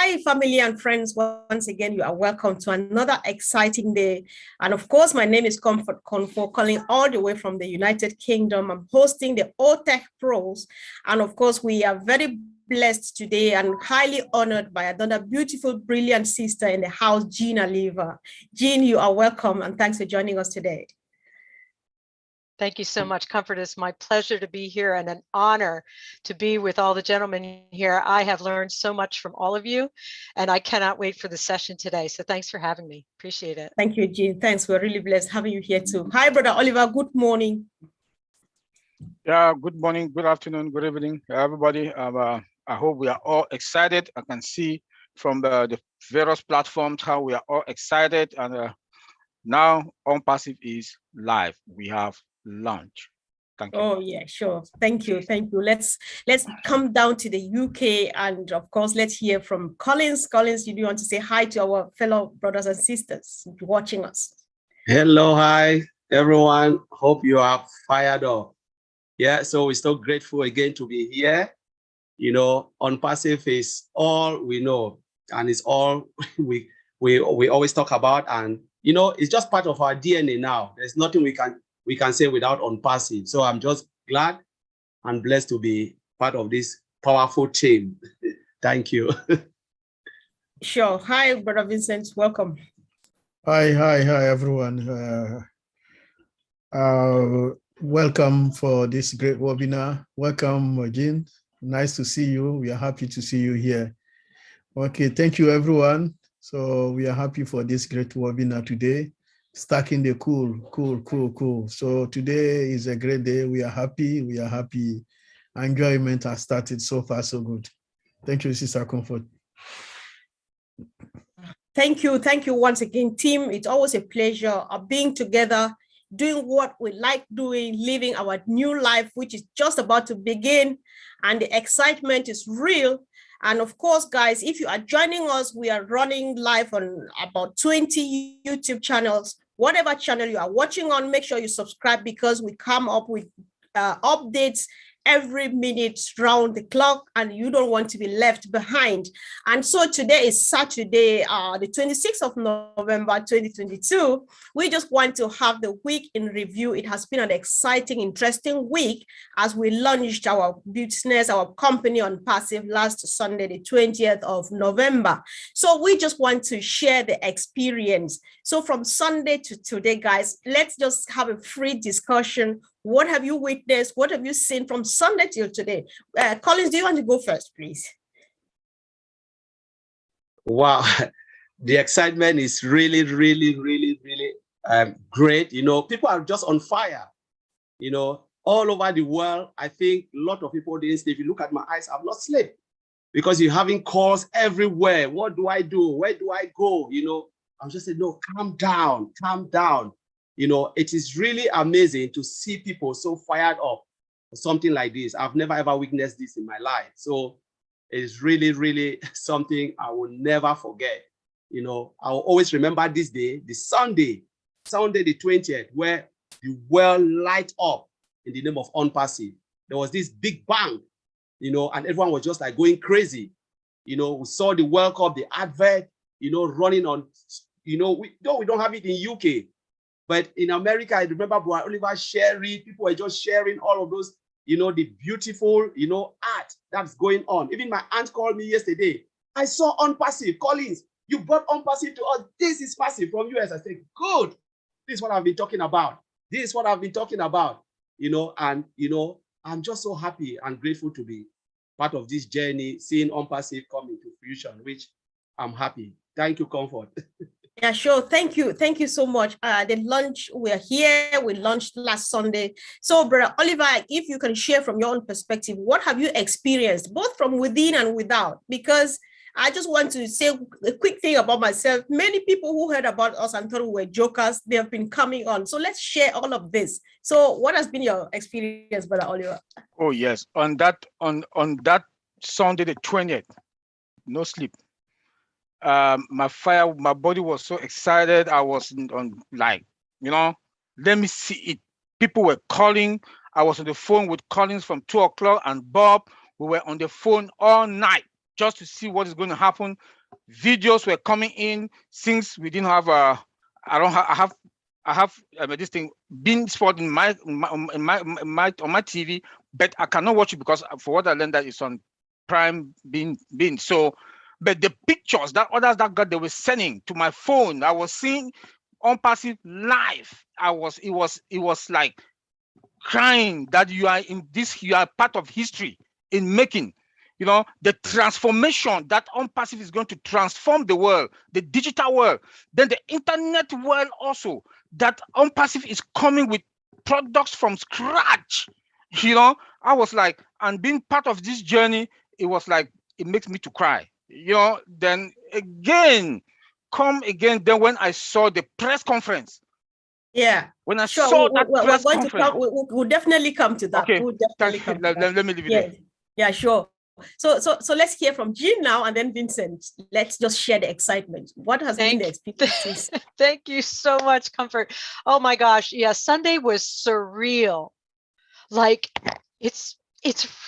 Hi, family and friends. Once again, you are welcome to another exciting day. And of course, my name is Comfort Confor, calling all the way from the United Kingdom. I'm hosting the OTech Pros. And of course, we are very blessed today and highly honored by another beautiful, brilliant sister in the house, Jean Oliva. Jean, you are welcome and thanks for joining us today. Thank you so much, Comfort. It's my pleasure to be here and an honor to be with all the gentlemen here. I have learned so much from all of you, and I cannot wait for the session today. So thanks for having me. Appreciate it. Thank you, Jean. Thanks. We're really blessed having you here too. Hi, Brother Oliver. Good morning. Yeah, good morning, good afternoon, good evening, everybody. I hope we are all excited. I can see from the various platforms how we are all excited. And now OnPassive is live. We have launch. Thank you. Oh yeah, sure. Thank you. Thank you. Let's come down to the UK and of course let's hear from Collins. Collins, you do want to say hi to our fellow brothers and sisters watching us? Hello, hi everyone. Hope you are fired up. Yeah, so we're so grateful again to be here. You know, OnPassive is all we know and it's all we always talk about, and you know, it's just part of our DNA now. There's nothing we can say without OnPassive. So I'm just glad and blessed to be part of this powerful team. Thank you. Sure. Hi, Brother Vincent. Welcome. Hi, everyone. Welcome for this great webinar. Welcome, Jean. Nice to see you. We are happy to see you here. Okay, thank you, everyone. So we are happy for this great webinar today. Stacking the cool. So today is a great day. We are happy. Enjoyment has started so far, so good. Thank you, Sister Comfort. Thank you once again, team. It's always a pleasure of being together, doing what we like doing, living our new life, which is just about to begin. And the excitement is real. And of course, guys, if you are joining us, we are running live on about 20 YouTube channels. Whatever channel you are watching on, make sure you subscribe because we come up with updates every minute round the clock and you don't want to be left behind. And so today is Saturday, the 26th of November, 2022. We just want to have the week in review. It has been an exciting, interesting week as we launched our business, our company OnPassive last Sunday, the 20th of November. So we just want to share the experience. So from Sunday to today, guys, let's just have a free discussion. What have you witnessed? What have you seen from Sunday till today? Collins, do you want to go first, please? Wow, the excitement is really great. You know, people are just on fire. You know, all over the world. I think a lot of people didn't sleep. If you look at my eyes, I've not slept because you're having calls everywhere. What do I do? Where do I go? You know, I'm just saying, no, calm down. You know, it is really amazing to see people so fired up for something like this. I've never ever witnessed this in my life. So it's really something I will never forget. You know, I will always remember this day, the Sunday the 20th, where the world light up in the name of OnPassive. There was this big bang, you know, and everyone was just like going crazy. You know, we saw the World Cup, the advert, you know, running on, you know, we don't have it in UK. But in America, I remember Oliver sharing, people were just sharing all of those, you know, the beautiful, you know, art that's going on. Even my aunt called me yesterday. I saw OnPassive. Collins, you brought OnPassive to us. This is passive from US. I said, good. This is what I've been talking about. You know, and, you know, I'm just so happy and grateful to be part of this journey, seeing OnPassive come into fruition, which I'm happy. Thank you, Comfort. Yeah, sure. Thank you so much. The launch, we're here. We launched last Sunday. So, Brother Oliver, if you can share from your own perspective, what have you experienced, both from within and without? Because I just want to say a quick thing about myself. Many people who heard about us and thought we were jokers, they have been coming on. So let's share all of this. So what has been your experience, Brother Oliver? Oh yes, on that Sunday the 20th, no sleep. My body was so excited. I was on like, you know, let me see it. People were calling. I was on the phone with Collins from 2 o'clock and Bob. We were on the phone all night. just to see what is going to happen. Videos were coming in since we didn't have I have this thing being sport on my TV, but I cannot watch it because for what I learned that it's on Prime being so. But the pictures that others that got, they were sending to my phone, I was seeing OnPassive live. It was like crying that you are part of history in making. You know, the transformation that OnPassive is going to transform the world, the digital world, then the internet world also, that OnPassive is coming with products from scratch. You know, I was like, and being part of this journey, it was like, it makes me to cry. You know, then again, then when I saw the press conference. Yeah. When I saw that press we're going conference. to come, we'll definitely come to that. Okay, we'll definitely come to let me leave it there. Yeah, sure. So let's hear from Jean now, and then Vincent. Let's just share the excitement. What has been the experience? Thank you so much, Comfort. Oh my gosh, yeah, Sunday was surreal. Like it's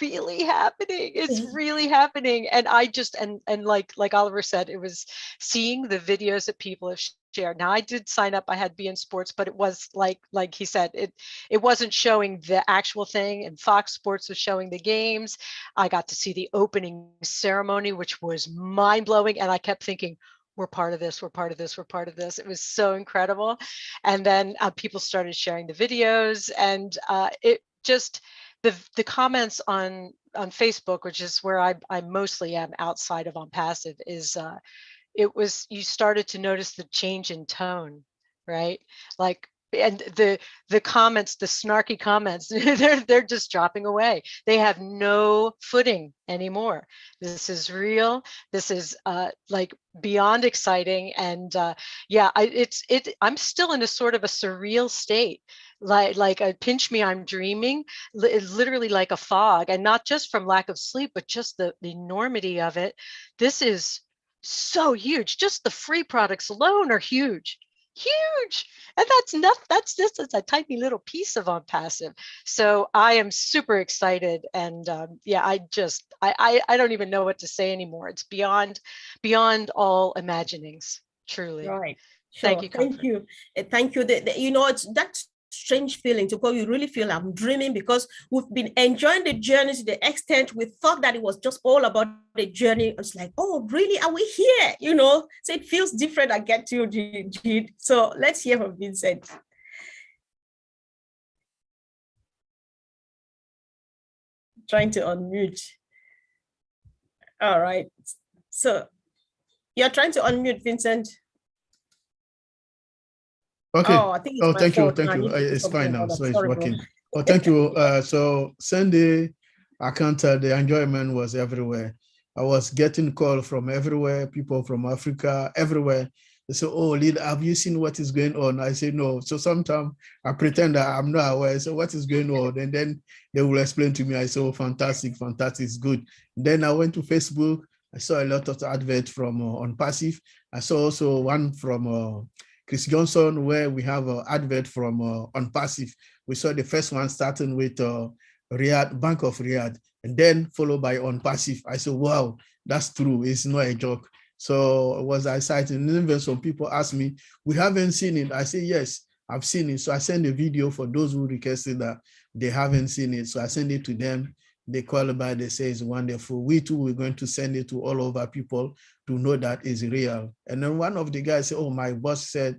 really happening. It's really happening. And I just and like Oliver said, it was seeing the videos that people have shared. Now I did sign up, I had beIN Sports, but it was like he said, it wasn't showing the actual thing, and Fox Sports was showing the games. I got to see the opening ceremony, which was mind-blowing, and I kept thinking, we're part of this, we're part of this, we're part of this. It was so incredible. And then people started sharing the videos, and it just the comments on Facebook, which is where I mostly am outside of OnPassive, is you started to notice the change in tone, right? Like, and the comments, the snarky comments, they're just dropping away. They have no footing anymore. This is real. This is like beyond exciting. And yeah, I'm still in a sort of a surreal state. Like a pinch me, I'm dreaming, literally like a fog, and not just from lack of sleep, but just the enormity of it. This is so huge. Just the free products alone are huge. And that's just a tiny little piece of OnPassive. So I am super excited. And yeah, I don't even know what to say anymore. It's beyond all imaginings, truly. Right. Sure. Thank you. Thank you. Thank you. You know, it's that's strange feeling to go. You really feel I'm dreaming, because we've been enjoying the journey to the extent we thought that it was just all about the journey. It's like, oh, really? Are we here? You know, so it feels different. I get to you. So let's hear from Vincent. Trying to unmute. All right. So you're trying to unmute, Vincent. Okay. Oh, I think it's thank you. It's fine now. So it's Sorry, working. Oh, thank you. So Sunday, I can't tell, the enjoyment was everywhere. I was getting calls from everywhere, people from Africa, everywhere. They say, oh, leader, have you seen what is going on? I say, no. So sometimes I pretend that I'm not aware. So what is going on? And then they will explain to me. I say, oh, fantastic, it's good. Then I went to Facebook. I saw a lot of adverts from OnPassive. I saw also one from Chris Johnson, where we have an advert from OnPassive. We saw the first one starting with Riyadh, Bank of Riyadh, and then followed by OnPassive. I said, wow, that's true. It's not a joke. So was I excited? And even some people asked me, we haven't seen it. I say, yes, I've seen it. So I sent a video for those who requested that they haven't seen it. So I send it to them. They call by, they say it's wonderful. We too, we're going to send it to all of our people to know that it's real. And then one of the guys said, oh, my boss said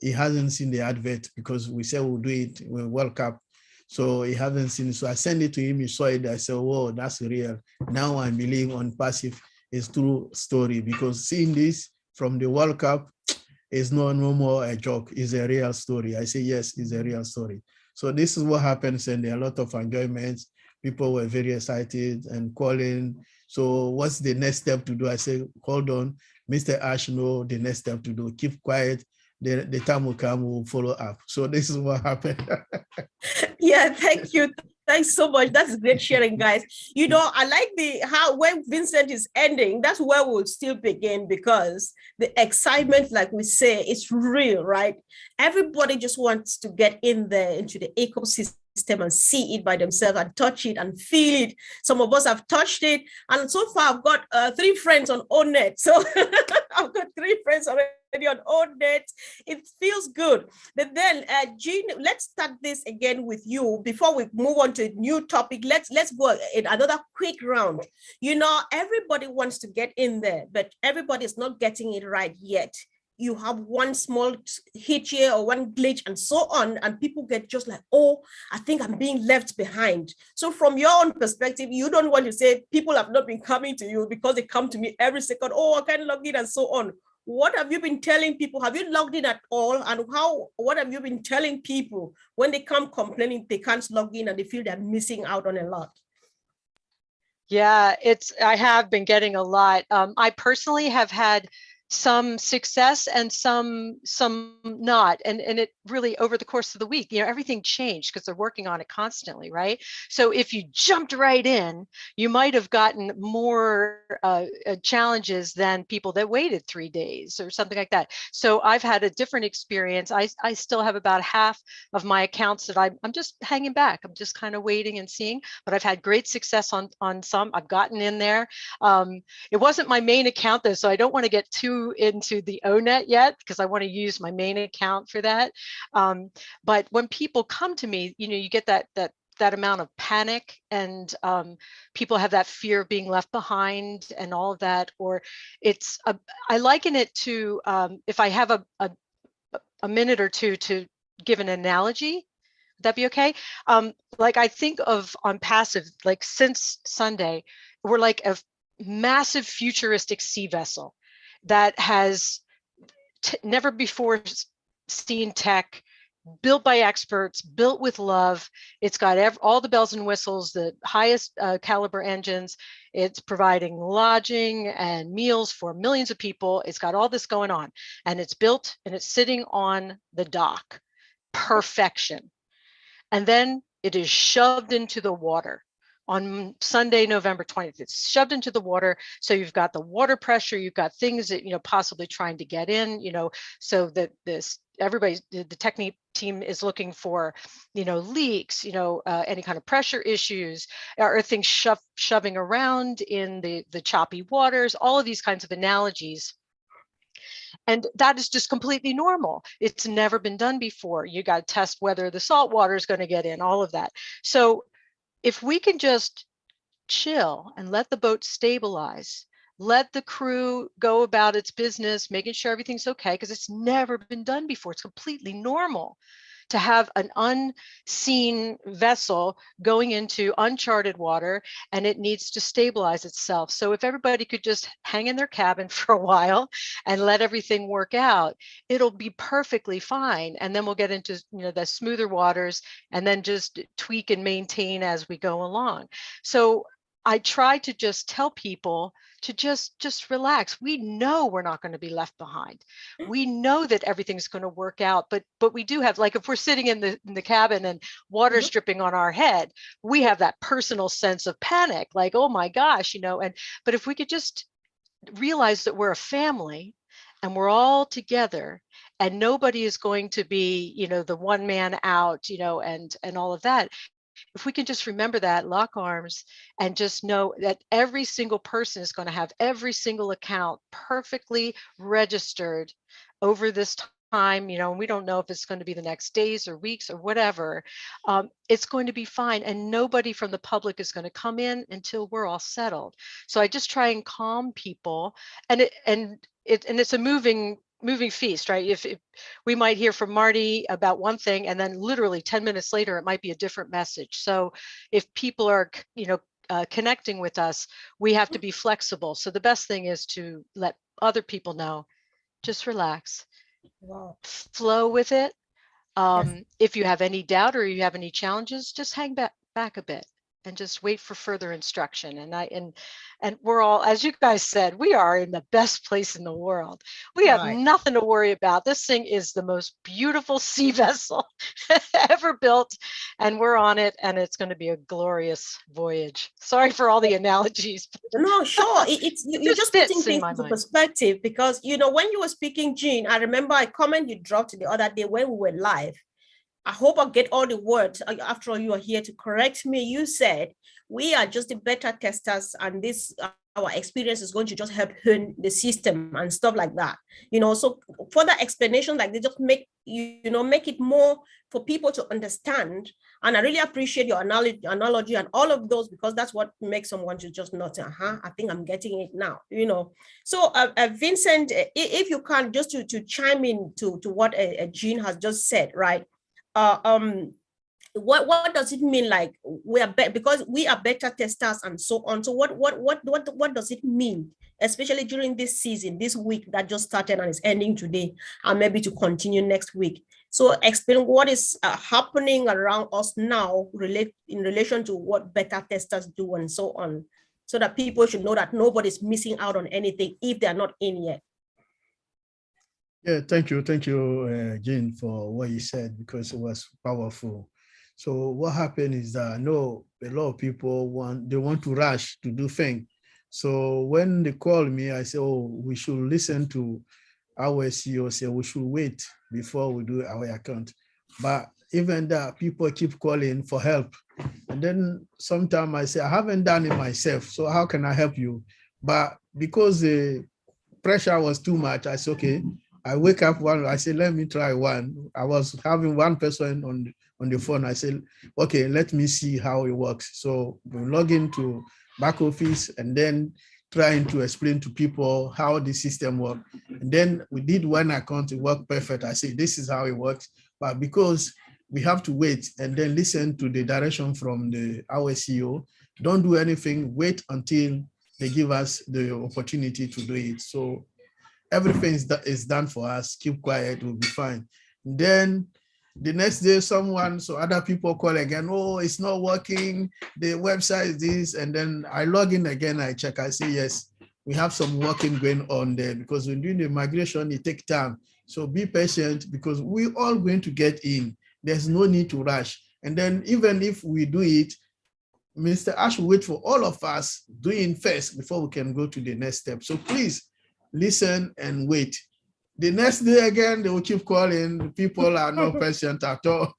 he hasn't seen the advert because we said we'll do it, we'll World Cup. So he hasn't seen it. So I sent it to him, he saw it. I said, whoa, that's real. Now I believe OnPassive is true story, because seeing this from the World Cup is no more a joke, it's a real story. I say, yes, it's a real story. So this is what happens, and there are a lot of enjoyments. People were very excited and calling. So what's the next step to do? I say, hold on, Mr. Ash, know the next step to do. Keep quiet. The time will come, we'll follow up. So this is what happened. Yeah, thank you. Thanks so much. That's great sharing, guys. You know, I like how when Vincent is ending, that's where we'll still begin, because the excitement, like we say, it's real, right? Everybody just wants to get in there into the ecosystem system and see it by themselves and touch it and feel it. Some of us have touched it. And so far, I've got 3 friends on ONET. So I've got 3 friends already on ONET. It feels good. But then, Jean, let's start this again with you. Before we move on to a new topic, let's go in another quick round. You know, everybody wants to get in there, but everybody is not getting it right yet. You have one small hit here or one glitch and so on, and people get just like, oh, I think I'm being left behind. So from your own perspective, you don't want to say people have not been coming to you because they come to me every second, oh, I can't log in and so on. What have you been telling people? Have you logged in at all? And what have you been telling people when they come complaining they can't log in and they feel they're missing out on a lot? Yeah, I have been getting a lot. I personally have had some success and some not, and it really over the course of the week, you know, everything changed because they're working on it constantly, right? So if you jumped right in, you might have gotten more challenges than people that waited 3 days or something like that. So I've had a different experience. I still have about half of my accounts that I'm just hanging back. I'm just kind of waiting and seeing, but I've had great success on some. I've gotten in there. It wasn't my main account though, so I don't want to get too into the ONET yet because I want to use my main account for that. But when people come to me, you know, you get that amount of panic, and people have that fear of being left behind and all of that. Or I liken it to if I have a minute or two to give an analogy. Would that be okay? Like I think of on passive, like since Sunday, we're like a massive futuristic sea vessel that has never before seen tech, built by experts, built with love. It's got all the bells and whistles, the highest caliber engines. It's providing lodging and meals for millions of people. It's got all this going on, and it's built and it's sitting on the dock. Perfection. And then it is shoved into the water. On Sunday, November 20th, it's shoved into the water. So you've got the water pressure, you've got things that, you know, possibly trying to get in, you know, so that the technique team is looking for, you know, leaks, you know, any kind of pressure issues, or things shoving around in the choppy waters, all of these kinds of analogies. And that is just completely normal. It's never been done before. You got to test whether the salt water is going to get in, all of that. So if we can just chill and let the boat stabilize, let the crew go about its business, making sure everything's okay, because it's never been done before. It's completely normal to have an unseen vessel going into uncharted water, and it needs to stabilize itself. So if everybody could just hang in their cabin for a while and let everything work out, it'll be perfectly fine. And then we'll get into, you know, the smoother waters and then just tweak and maintain as we go along. So I try to just tell people to just relax. We know we're not going to be left behind. We know that everything's going to work out, but we do have, like, if we're sitting in the cabin and water's dripping on our head, we have that personal sense of panic, like, oh my gosh, you know. But if we could just realize that we're a family and we're all together, and nobody is going to be, you know, the one man out, you know, and all of that. If we can just remember that, lock arms, and just know that every single person is going to have every single account perfectly registered over this time, you know, and we don't know if it's going to be the next days or weeks or whatever, it's going to be fine. And nobody from the public is going to come in until we're all settled. So I just try and calm people, and it's a moving feast, right? If we might hear from Marty about one thing, and then literally 10 minutes later, it might be a different message. So if people are, you know, connecting with us, we have to be flexible. So the best thing is to let other people know, just relax, flow with it. If you have any doubt or you have any challenges, just hang back a bit and just wait for further instruction. And we're all, as you guys said, we are in the best place in the world. We have nothing to worry about. This thing is the most beautiful sea vessel ever built, and we're on it, and it's going to be a glorious voyage. Sorry for all the analogies. No, sure. You're just putting things into perspective, because, you know, when you were speaking, Jean, I remember a comment you dropped the other day when we were live. I hope I get all the words. After all, you are here to correct me. You said we are just the beta testers, and this our experience is going to just help hone the system and stuff like that. So further explanation like they just make make it more for people to understand. And I really appreciate your analogy and all of those, because that's what makes someone to just not, I think I'm getting it now, So Vincent, if you can just to chime in to what Jean has just said, right? What does it mean, like we are because we are beta testers and so on? So what does it mean, especially during this season, this week that just started and is ending today, and maybe to continue next week? So explain what is happening around us now in relation to what beta testers do and so on, so that people should know that nobody's missing out on anything if they're not in yet. Yeah, thank you, Jean, for what you said, because it was powerful. So what happened is that I know a lot of people want to rush to do things. So when they call me, I say, oh, we should listen to our CEO say we should wait before we do our account. But even that, people keep calling for help. And then sometimes I say, I haven't done it myself, so how can I help you? But because the pressure was too much, I said, okay, I wake up I said, let me try one. I was having one person on the phone. I said, okay, let me see how it works. So we log into back office and then trying to explain to people how the system works. And then we did one account, it worked perfect. I said, this is how it works. But because we have to wait and then listen to the direction from our CEO, don't do anything, wait until they give us the opportunity to do it. So everything is done for us, keep quiet, we'll be fine. And then the next day, other people call again, oh, it's not working, the website is this, and then I log in again, I check, I say, yes, we have some working going on there, because when doing the migration, it takes time. So be patient, because we're all going to get in. There's no need to rush. And then even if we do it, Mr. Ash will wait for all of us doing first before we can go to the next step. So please listen and wait. The next day again, they will keep calling. People are not patient at all.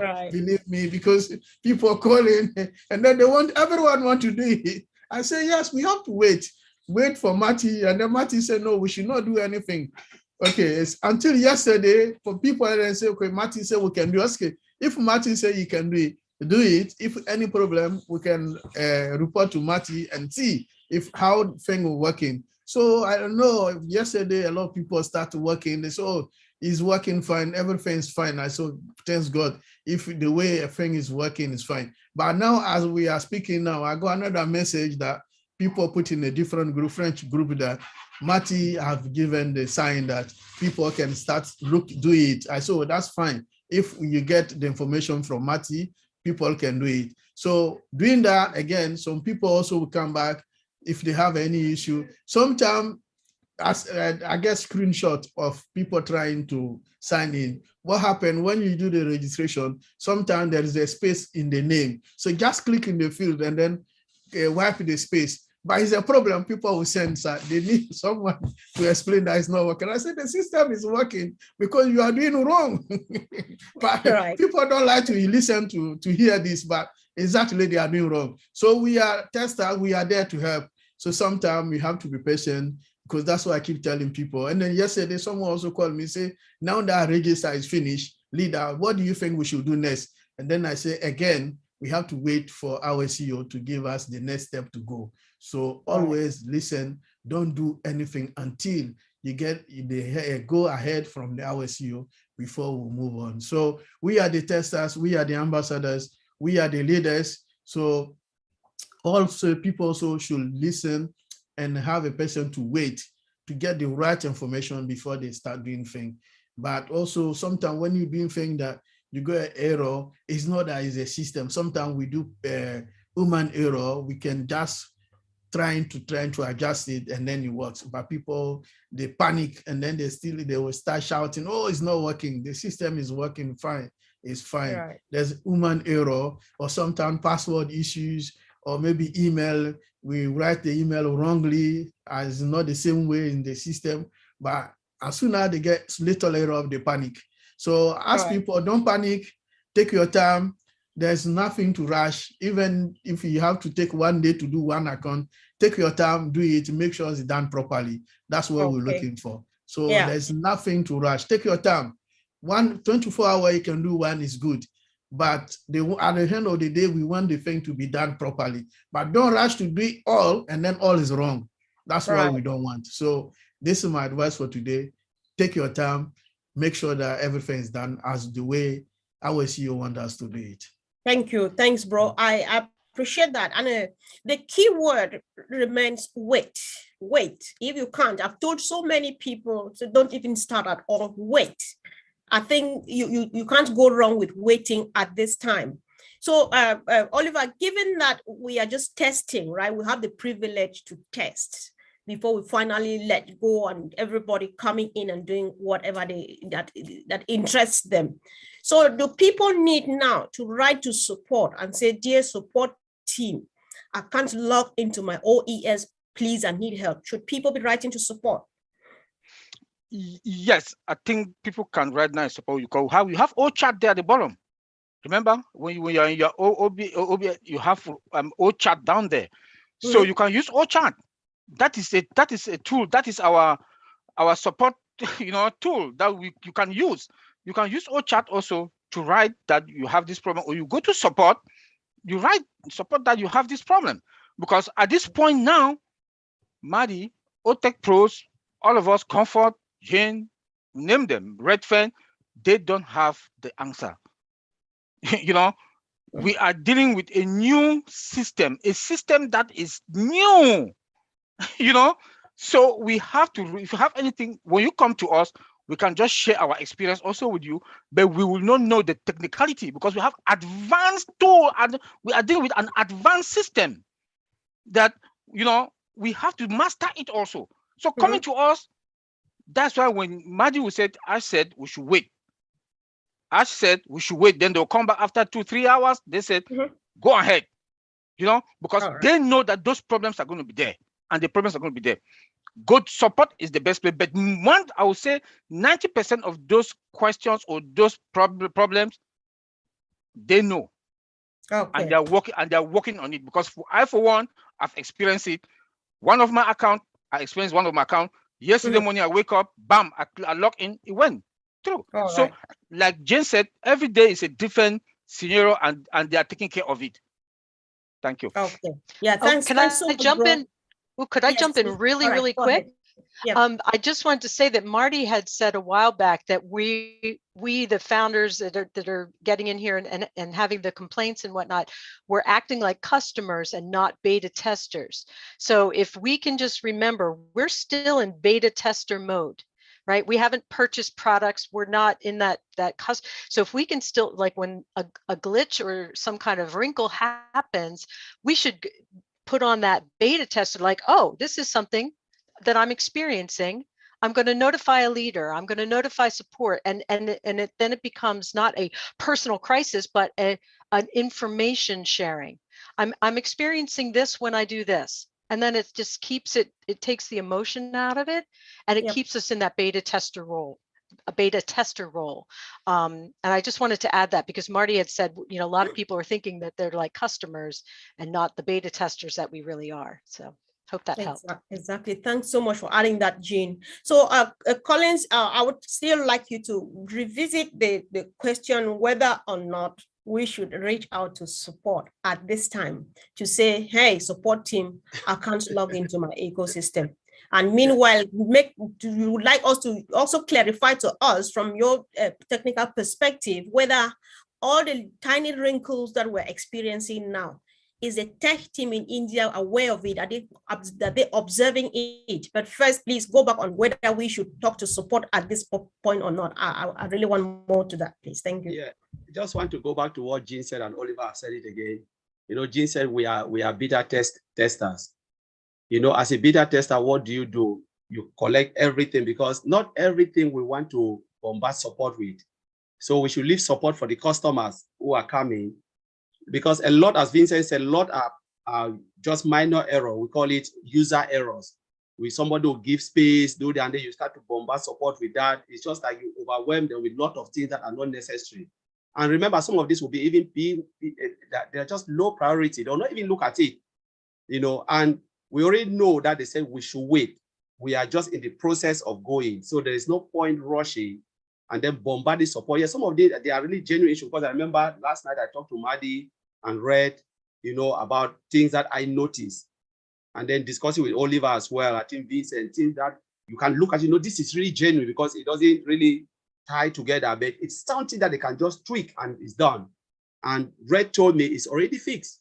Right. Believe me, because people are calling and then everyone want to do it. I say, yes, we have to wait for Marty. And then Marty said, no, we should not do anything. Okay, it's until yesterday for people and say, okay, Marty said we can do it. Okay, if Marty said you can do it. If any problem, we can report to Marty and see how things are working. So I don't know, yesterday a lot of people started working. They said, oh, it's working fine, everything's fine. I said, thanks God, if the way a thing is working is fine. But now as we are speaking now, I got another message that people put in a different group, French group, that Marty have given the sign that people can start do it. I said, oh, that's fine. If you get the information from Marty, people can do it. So doing that, again, some people also will come back if they have any issue. Sometimes I get screenshot of people trying to sign in. What happened when you do the registration, sometimes there is a space in the name. So just click in the field and then wipe the space. But it's a problem people will send, sir. They need someone to explain that it's not working. I said, the system is working because you are doing wrong. But right. People don't like to listen to hear this, but exactly they are doing wrong. So we are testers, we are there to help. So sometimes we have to be patient, because that's what I keep telling people. And then yesterday, someone also called me and say, now that our register is finished, leader, what do you think we should do next? And then I say, again, we have to wait for our CEO to give us the next step to go. So always listen, don't do anything until you get the go ahead from our CEO before we move on. So we are the testers, we are the ambassadors, we are the leaders. So also people also should listen and have a person to wait to get the right information before they start doing things. But also sometimes when you're doing things that you go an error, it's not that it's a system. Sometimes we do human error, we can just trying to adjust it and then it works. But people, they panic and then they will start shouting, oh, it's not working. The system is working fine. It's fine. Right. There's human error or sometimes password issues, or maybe email, we write the email wrongly as not the same way in the system, but as soon as they get little error, they panic. So ask Right. people, don't panic, take your time. There's nothing to rush. Even if you have to take 1 day to do one account, take your time, do it, make sure it's done properly. That's what we're Okay. looking for. So Yeah. there's nothing to rush. Take your time. 24 hours you can do one is good. But at the end of the day, we want the thing to be done properly. But don't rush to do it all, and then all is wrong. That's what we don't want. So this is my advice for today. Take your time, make sure that everything is done as the way our CEO wants us to do it. Thank you. Thanks, bro. I appreciate that. And the key word remains wait. Wait. If you can't, I've told so many people, so don't even start at all. Wait. I think you can't go wrong with waiting at this time. So, Oliver, given that we are just testing, right? We have the privilege to test before we finally let go and everybody coming in and doing whatever that interests them. So do people need now to write to support and say, dear support team, I can't log into my OES, please, I need help. Should people be writing to support? Yes, I think people can write now support. You have all chat there at the bottom. Remember when you are in your OB, you have all chat down there. So you can use all chat. That is a tool. That is our support, tool that you can use. You can use all chat also to write that you have this problem, or you go to support, you write support that you have this problem. Because at this point now, Maddie, OTech Pros, all of us, Comfort, Jane, name them, Redfern, they don't have the answer. We are dealing with a new system, a system that is new. So we have to, if you have anything, when you come to us, we can just share our experience also with you, but we will not know the technicality because we have advanced tool and we are dealing with an advanced system that, we have to master it also. So coming to us, that's why when Maddie said, I said we should wait. I said we should wait. Then they'll come back after 2-3 hours. They said, go ahead, because they know that those problems are going to be there and the problems are going to be there. Good support is the best way. But I would say 90% of those questions or those problems, they know. And they're working on it because I, for one, I've experienced it. One of my account, I experienced one of my account. Yesterday morning, I wake up, bam, I log in, it went through. So like Jane said, every day is a different scenario and they are taking care of it. Thank you. Okay. Yeah, thanks. Can I jump in? Well, could I jump in really quick? Yeah. I just wanted to say that Marty had said a while back that we the founders that are getting in here and having the complaints and whatnot, we're acting like customers and not beta testers. So if we can just remember, we're still in beta tester mode, right? We haven't purchased products. We're not in that so if we can still, like when a glitch or some kind of wrinkle happens, we should put on that beta tester, like, oh, this is something that I'm experiencing. I'm going to notify a leader. I'm going to notify support, and then it becomes not a personal crisis, but an information sharing. I'm experiencing this when I do this, and then it just keeps it. It takes the emotion out of it, and it keeps us in that beta tester role. And I just wanted to add that because Marty had said, a lot of people are thinking that they're like customers and not the beta testers that we really are. So hope that helped. Exactly. Thanks so much for adding that, Jean. So Collins, I would still like you to revisit the question whether or not we should reach out to support at this time to say, hey, support team, I can't log into my ecosystem. And meanwhile, you would like us to also clarify to us from your technical perspective whether all the tiny wrinkles that we're experiencing now, is the tech team in India aware of it? Are they observing it? But first, please go back on whether we should talk to support at this point or not. I really want more to that, please. Thank you. Yeah, I just want to go back to what Jean said, and Oliver said it again. Jean said we are beta testers. As a beta tester, what do? You collect everything, because not everything we want to bombard support with. So we should leave support for the customers who are coming, because a lot, as Vincent said, a lot are just minor error. We call it user errors. somebody will give space, do that, and then you start to bombard support with that. It's just like you overwhelm them with a lot of things that are not necessary. And remember, some of this will be that they're just low priority. They'll not even look at it, and we already know that they said we should wait. We are just in the process of going. So there is no point rushing and then bombarding support. Yeah, some of they are really genuine issues, because I remember last night I talked to Madi and read, about things that I noticed, and then discussing with Oliver as well. I think Vincent, things that you can look at, this is really genuine because it doesn't really tie together, but it's something that they can just tweak and it's done. And Red told me it's already fixed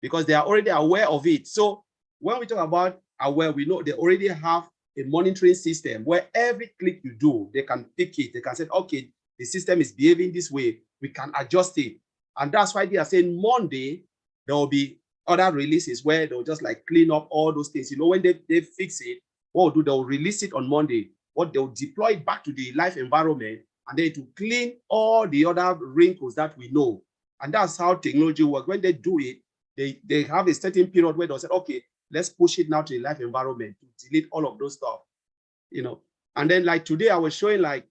because they are already aware of it. So when we talk about aware, we know they already have a monitoring system where every click you do, they can pick it. They can say, okay, the system is behaving this way. We can adjust it. And that's why they are saying Monday, there will be other releases where they'll just like clean up all those things. When they fix it, what they'll do, they'll release it on Monday. What they'll deploy it back to the live environment, and then to clean all the other wrinkles that we know. And that's how technology works. When they do it, they have a certain period where they'll say, okay, let's push it now to the live environment to delete all of those stuff, And then like today, I was showing like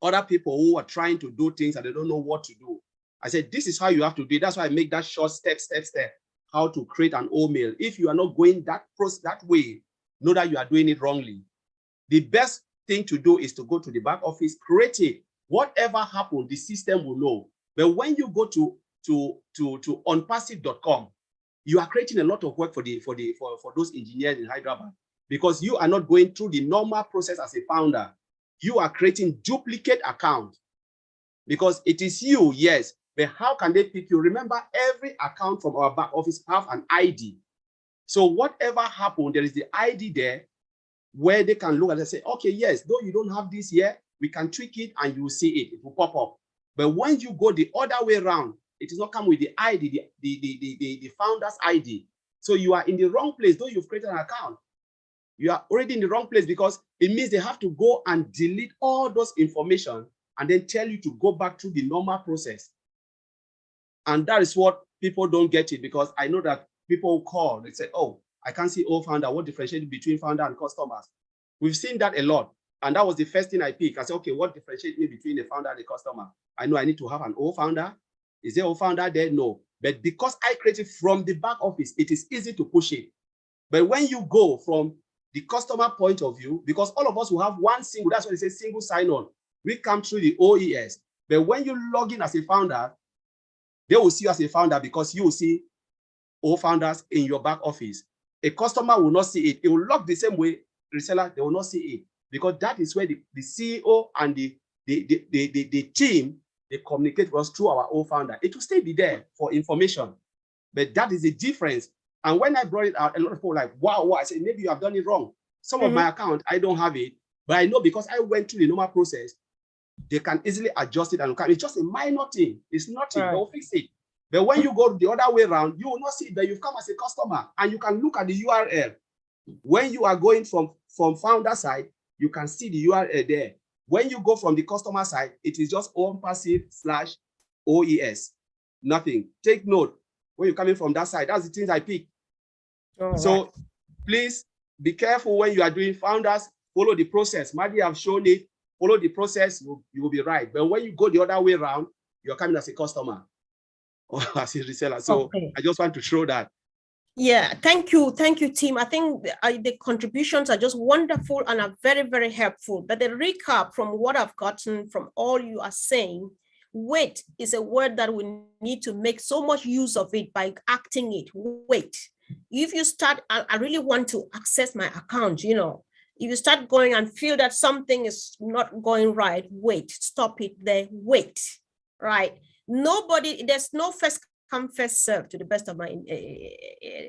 other people who are trying to do things and they don't know what to do. I said, this is how you have to do it. That's why I make that short step, how to create an O-mail. If you are not going that way, know that you are doing it wrongly. The best thing to do is to go to the back office, create it. Whatever happened, the system will know. But when you go to onpassive.com, you are creating a lot of work for those engineers in Hyderabad, because you are not going through the normal process as a founder. You are creating duplicate account because it is you, yes, but how can they pick you? Remember, every account from our back office have an ID. So whatever happened, there is the ID there where they can look at it and say, okay, yes, though you don't have this here, we can tweak it and you will see it. It will pop up. But when you go the other way around, it is not come with the ID, the founder's ID. So you are in the wrong place, though you've created an account. You are already in the wrong place because it means they have to go and delete all those information and then tell you to go back to the normal process. And that is what people don't get it, because I know that people call, they say, oh, I can't see founder. What differentiates between founder and customers? We've seen that a lot. And that was the first thing I picked. I said, okay, what differentiates me between a founder and a customer? I know I need to have an founder. Is there a founder there? No. But because I created from the back office, it is easy to push it. But when you go from the customer point of view, because all of us will have one single, that's why they say single sign-on. We come through the OES. But when you log in as a founder, they will see you as a founder because you will see all founders in your back office. A customer will not see it. It will log the same way. Reseller, they will not see it, because that is where the CEO and the team, they communicate with us through our own founder. It will still be there for information, but that is the difference. And when I brought it out, a lot of people were like, wow, I said, maybe you have done it wrong. Some of my account, I don't have it, but I know because I went through the normal process, they can easily adjust it. And it's just a minor thing. It's nothing, they'll fix it. But when you go the other way around, you will not see it, but you've come as a customer and you can look at the URL. When you are going from founder side, you can see the URL there. When you go from the customer side, it is just onpassive/OES. Nothing. Take note, when you're coming from that side, that's the things I pick. So please be careful when you are doing founders, follow the process. Madi have shown it, follow the process, you will be right. But when you go the other way around, you're coming as a customer or as a reseller. So I just want to show that. Yeah, thank you, team. I think the contributions are just wonderful and are very, very helpful. But the recap from what I've gotten from all you are saying, wait is a word that we need to make so much use of it by acting it. Wait. If you start, I really want to access my account, if you start going and feel that something is not going right, wait, stop it there, wait, right? There's no first come, first serve to the best of my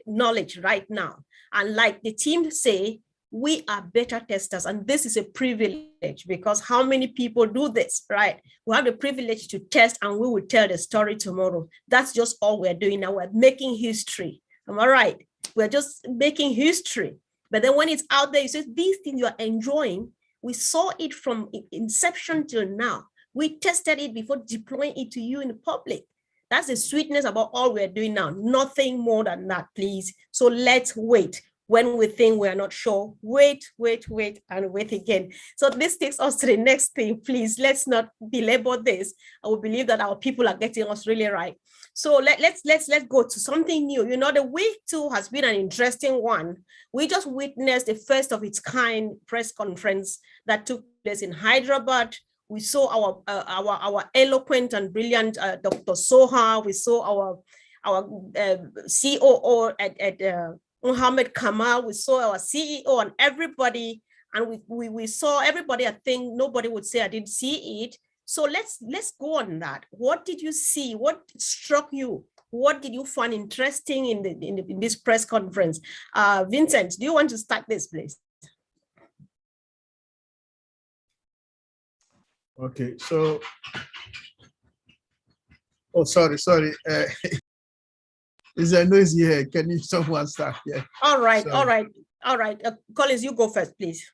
knowledge right now. And like the team say, we are beta testers, and this is a privilege because how many people do this, right? We have the privilege to test and we will tell the story tomorrow. That's just all we're doing now. We're making history. Am I right? We're just making history. But then when it's out there, you say, these things you're enjoying, we saw it from inception till now. We tested it before deploying it to you in the public. That's the sweetness about all we're doing now. Nothing more than that, please. So let's wait. when we think we are not sure, wait, and wait again. So this takes us to the next thing. Please, let's not belabor this. I will believe that our people are getting us really right. So let's go to something new. You know, the week 2 has been an interesting one. We just witnessed the first of its kind press conference that took place in Hyderabad. We saw our eloquent and brilliant Dr. Soha. We saw our COO at Mohammed Kamal. We saw our CEO and everybody, and we saw everybody. I think nobody would say I didn't see it. So let's go on that. What did you see? What struck you? What did you find interesting in this press conference? Vincent, do you want to start this, please? Okay, so, oh, sorry. Is there noise here? Can you someone start here? All right. Collins, you go first, please.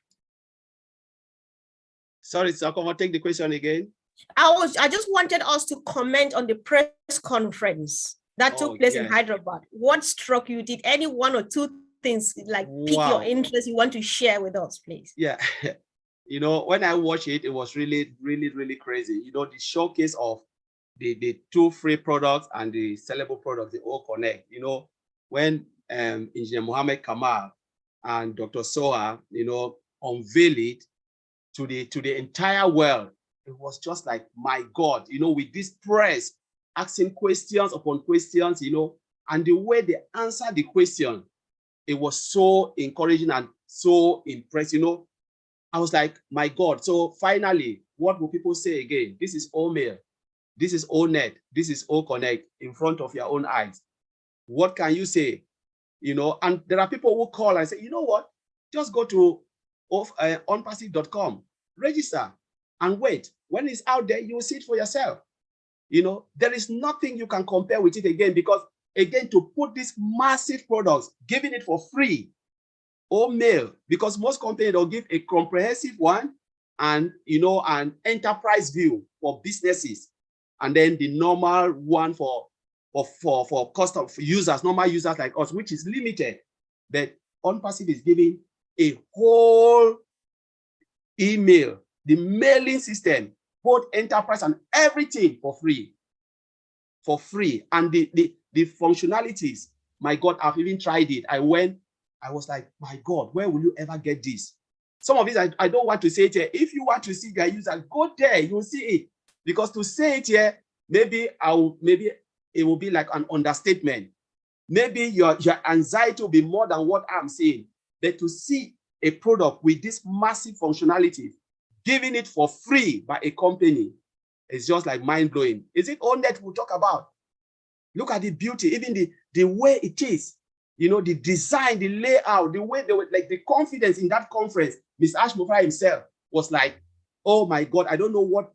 Sorry, Sakoma, take the question again. I just wanted us to comment on the press conference that took place in Hyderabad. What struck you? Did any one or two things like pique your interest you want to share with us, please? Yeah. You know, when I watched it, it was really, really, really crazy. You know, the showcase of the 2 free products and the sellable products, the all connect. You know, when Engineer Mohammed Kamal and Dr. Soha, you know, unveil it to the entire world, it was just like, my God, you know, with this press asking questions upon questions, you know, and the way they answered the question, it was so encouraging and so impressive. You know, I was like, my God. So finally, what will people say again? This is OMail. This is ONet. This is OConnect in front of your own eyes. What can you say? You know, and there are people who call and say, you know what? Just go to onpassive.com, register, and wait. When it's out there, you will see it for yourself. You know, there is nothing you can compare with it again, because again, to put these massive products, giving it for free, OMail, because most companies will give a comprehensive one and, you know, an enterprise view for businesses, and then the normal one for custom users, normal users like us, which is limited. But OnPassive is giving a whole email, the mailing system, both enterprise and everything for free. And the functionalities, my God, I've even tried it. I was like, my God, where will you ever get this? Some of it, I don't want to say it here. If you want to see their user, go there, you'll see it. Because to say it here, maybe it will be like an understatement. Maybe your anxiety will be more than what I'm saying. But to see a product with this massive functionality, giving it for free by a company, is just like mind-blowing. Is it ONet we'll talk about? Look at the beauty, even the way it is. You know, the design, the layout, the way they were, like the confidence in that conference. Mr. Ash Mufra himself was like, oh my God, I don't know what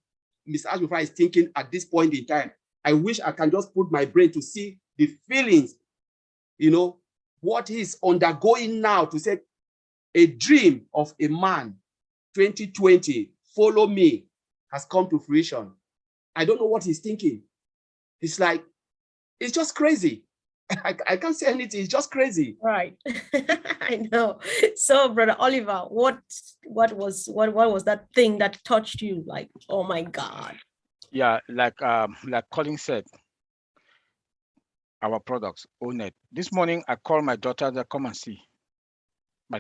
Mr. Ash Mufra is thinking at this point in time. I wish I can just put my brain to see the feelings, you know, what he's undergoing now to say a dream of a man, 2020, follow me, has come to fruition. I don't know what he's thinking. It's like, it's just crazy. I can't say anything. It's just crazy. Right. I know. So, Brother Oliver, what was that thing that touched you? Like, oh my God. Yeah, like Colin said, our products, ONet. This morning I called my daughter to come and see.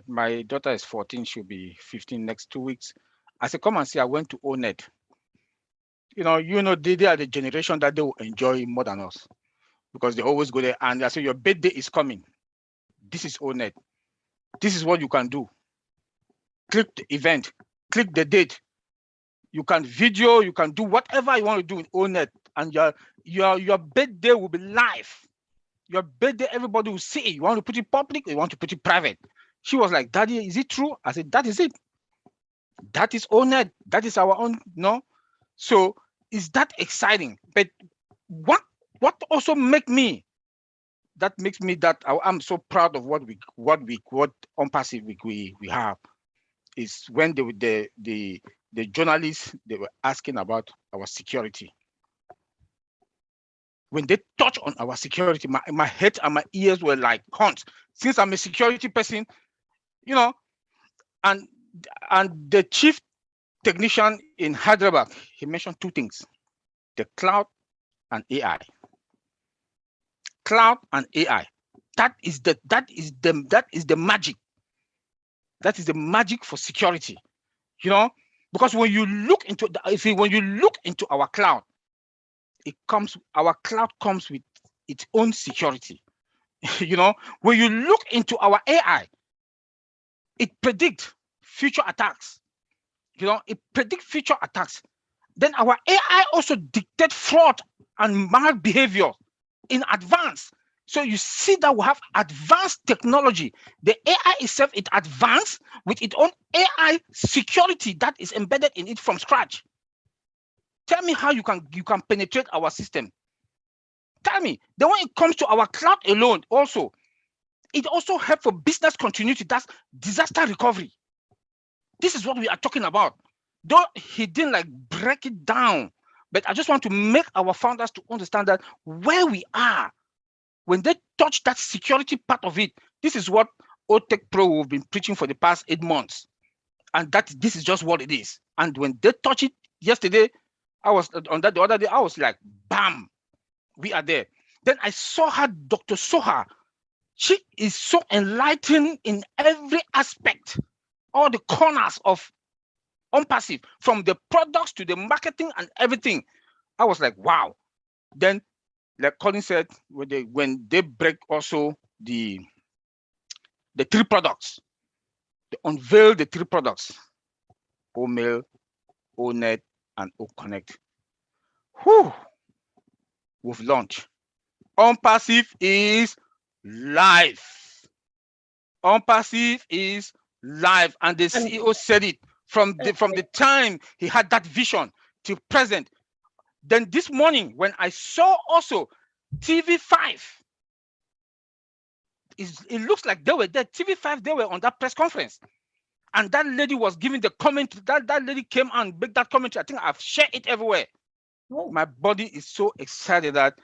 My daughter is 14, she'll be 15 next 2 weeks. I said, come and see. I went to ONet. You know, they are the generation that they will enjoy more than us, because they always go there and they say, your birthday is coming. This is ONet. This is what you can do. Click the event, click the date. You can video, you can do whatever you want to do with ONet, and your birthday will be live. Your birthday, everybody will see it. You want to put it public, you want to put it private. She was like, Daddy, is it true? I said, that is it. That is ONet. That is our own, no? So is that exciting? But what also makes me that I'm so proud of what OnPassive we have is when the journalists, they were asking about our security. when they touch on our security, my head and my ears were like horns. Since I'm a security person, you know, and the chief technician in Hyderabad, he mentioned two things: the cloud and AI. Cloud and AI. That is the magic. That is the magic for security. You know, because when you look into when you look into our cloud, our cloud comes with its own security. You know, when you look into our AI, it predicts future attacks. You know, it predicts future attacks. Then our AI also dictates fraud and malbehavior in advance. So you see that we have advanced technology. The AI itself, it advanced with its own AI security that is embedded in it from scratch. Tell me how you can penetrate our system. Tell me. Then when it comes to our cloud alone, also, it also helps for business continuity. That's disaster recovery. This is what we are talking about. Though he didn't like break it down, but I just want to make our founders to understand that where we are, when they touch that security part of it, this is what OTech Pro we've been preaching for the past 8 months. And this is just what it is. And when they touch it yesterday, I was on that the other day, I was like, bam, we are there. Then I saw her, Dr. Soha. She is so enlightened in every aspect, all the corners of OnPassive, from the products to the marketing and everything. I was like, wow. Then, like Colin said, when they break also the 3 products, they unveil the 3 products: OMail, ONet, and OConnect. Whew, we've launched. OnPassive is live. OnPassive is live, and the CEO said it from the time he had that vision to present. Then this morning, when I saw also TV5, it looks like they were there. TV5, they were on that press conference, and that lady was giving the comment. That lady came and made that commentary. I think I've shared it everywhere. Oh. My body is so excited that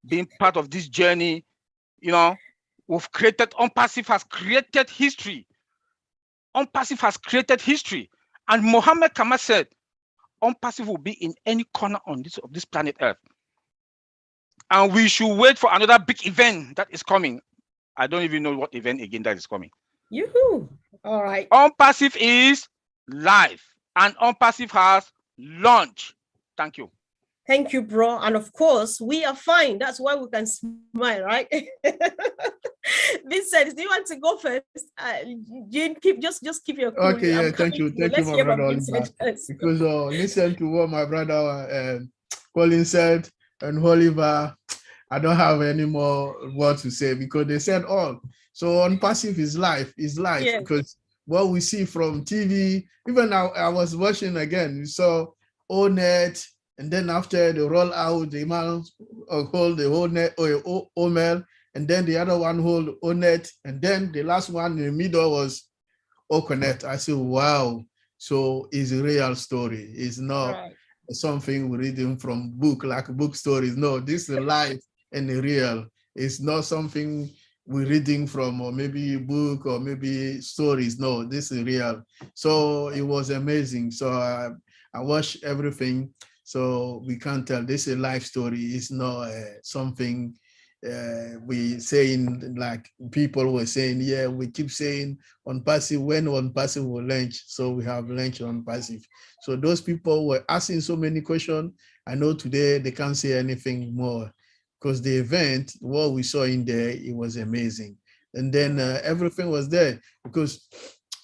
being part of this journey, you know, we've created, OnPassive has created history. OnPassive has created history. And Mohammed Kamal said, OnPassive will be in any corner on this planet Earth. And we should wait for another big event that is coming. I don't even know what event again that is coming. Yoo-hoo. All right. OnPassive is live, and OnPassive has launched. Thank you. Thank you, bro. And of course, we are fine. That's why we can smile, right? Vincent, do you want to go first? Jean, just keep your cool. Okay, yeah, thank you, my brother Oliver. Because listen to what my brother Colin said and Oliver, I don't have any more words to say because they said all. So OnPassive is live, yes. Because what we see from TV, even now I was watching again, we saw ONet. And then after they roll out, the email hold the whole net or OMail, and then the other one hold ONet, and then the last one in the middle was OConnect. I said, wow. So it's a real story. It's not something we're reading from book, like book stories. No, this is live and real. It's not something we're reading from or maybe a book or maybe stories. No, this is real. So it was amazing. So I watched everything. So we can't tell this is a life story. It's not something we saying like people were saying, yeah, we keep saying OnPassive, when OnPassive will launch. So we have launched OnPassive. So those people were asking so many questions. I know today they can't say anything more because the event, what we saw in there, it was amazing. And then everything was there because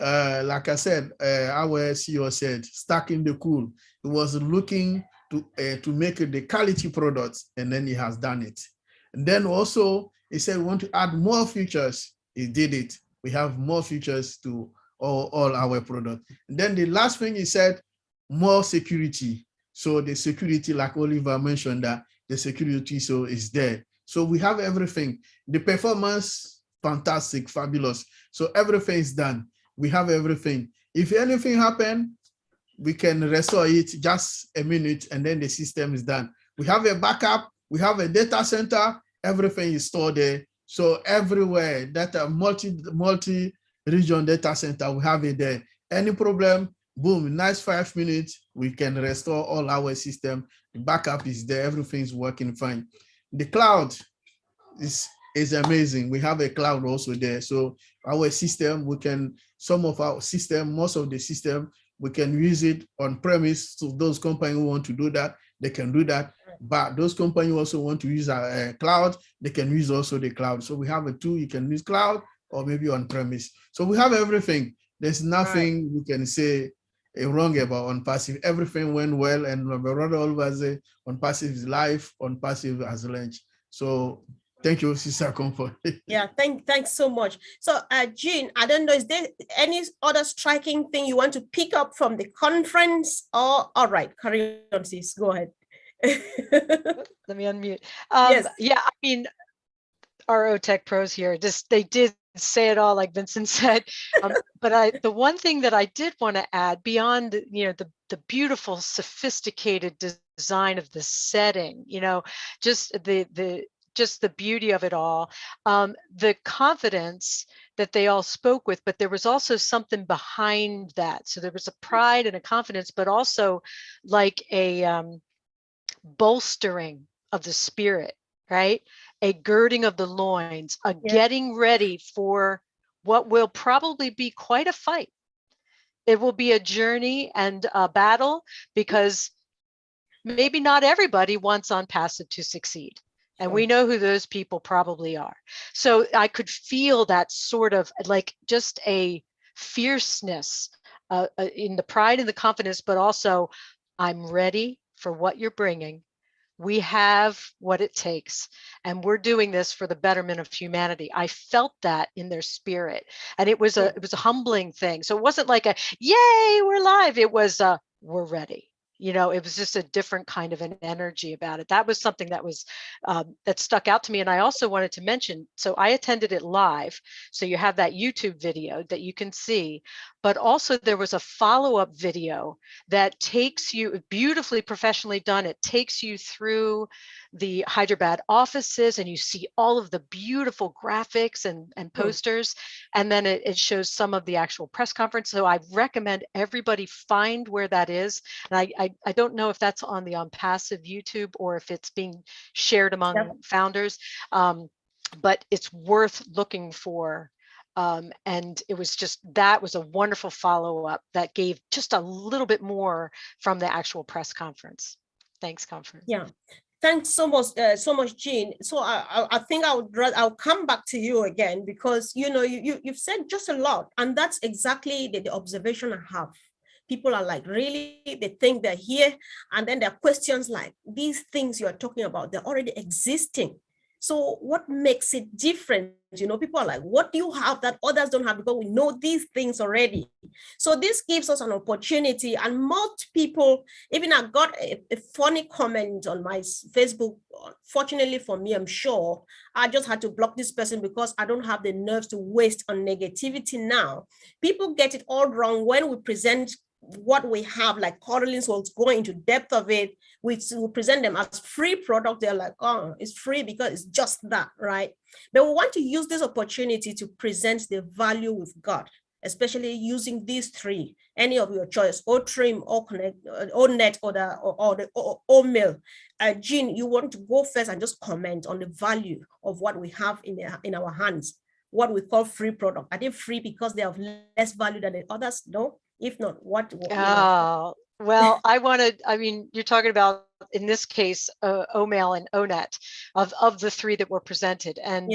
like I said, our CEO said, stacking the cool. He was looking to make the quality products, and then he has done it. And then also he said we want to add more features. He did it. We have more features to all our products. And then the last thing he said, more security. So the security, like Oliver mentioned, that the security so is there. So we have everything. The performance, fantastic, fabulous. So everything is done. We have everything. If anything happens, we can restore it just a minute and then the system is done. We have a backup We have a data center, everything is stored there. So everywhere, data, multi-region data center, we have it there. Any problem, boom, nice 5 minutes, we can restore all our system. The backup is there, everything's working fine. The cloud is amazing. We have a cloud also there. So our system, we can, some of our system, most of the system, we can use it on premise. So those companies who want to do that, they can do that. But those companies also want to use a cloud, they can use also the cloud. So we have a tool, you can use cloud or maybe on premise. So we have everything. There's nothing we can say wrong about OnPassive. Everything went well, and my brother always say OnPassive is live, OnPassive has lunch. So thank you, Sister Comfort. Yeah, thanks so much. So Jean, I don't know, is there any other striking thing you want to pick up from the conference? Or all right, carry on, sis, go ahead. Let me unmute. Yes. Yeah, I mean, our OTech pros here, just they did say it all, like Vincent said. But the one thing that I did want to add, beyond the beautiful, sophisticated design of the setting, just the beauty of it all, the confidence that they all spoke with, but there was also something behind that. So there was a pride and a confidence, but also like a bolstering of the spirit, right? A girding of the loins, a getting ready for what will probably be quite a fight. It will be a journey and a battle, because maybe not everybody wants OnPassive to succeed. And we know who those people probably are. So I could feel that sort of like just a fierceness in the pride and the confidence, but also I'm ready for what you're bringing. We have what it takes, and we're doing this for the betterment of humanity. I felt that in their spirit, and it was a humbling thing. So it wasn't like a yay, we're live. It was we're ready. It was just a different kind of an energy about it. That was something that was that stuck out to me. And I also wanted to mention, so I attended it live. So you have that YouTube video that you can see, but also there was a follow-up video that takes you, beautifully professionally done. It takes you through the Hyderabad offices, and you see all of the beautiful graphics and posters. And then it shows some of the actual press conference. So I recommend everybody find where that is. And I don't know if that's on the OnPassive YouTube or if it's being shared among founders, but it's worth looking for. And it was just, that was a wonderful follow-up that gave just a little bit more from the actual press conference. Thanks, conference. Yeah. Thanks so much, Jean. So I think I'll come back to you again, because you've said just a lot, and that's exactly the observation I have. People are like, really, they think they're here, and then there are questions like, these things you're talking about, they're already existing. So what makes it different? People are like, what do you have that others don't have? Because we know these things already. So this gives us an opportunity. And most people, even I got a funny comment on my Facebook. Fortunately for me, I'm sure I just had to block this person because I don't have the nerves to waste on negativity now. People get it all wrong when we present what we have, like Coralines will go into depth of it. We present them as free product. They're like, oh, it's free because it's just that, right? But we want to use this opportunity to present the value we've got, especially using these three, any of your choice, OTRIM, OConnect, ONET, or the OMail. Jean, you want to go first and just comment on the value of what we have in our hands, what we call free product. Are they free because they have less value than the others? No. If not, what? Oh, well, you're talking about, in this case, OMail and ONET of the three that were presented. And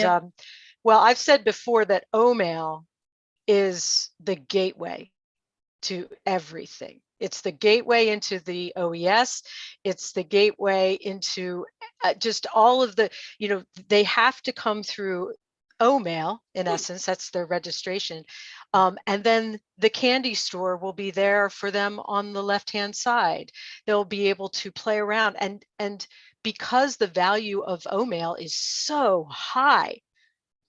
well, I've said before that OMail is the gateway to everything. It's the gateway into the OES. It's the gateway into just all of the, they have to come through OMail, in essence, that's their registration. And then the candy store will be there for them on the left-hand side. They'll be able to play around. And because the value of OMail is so high,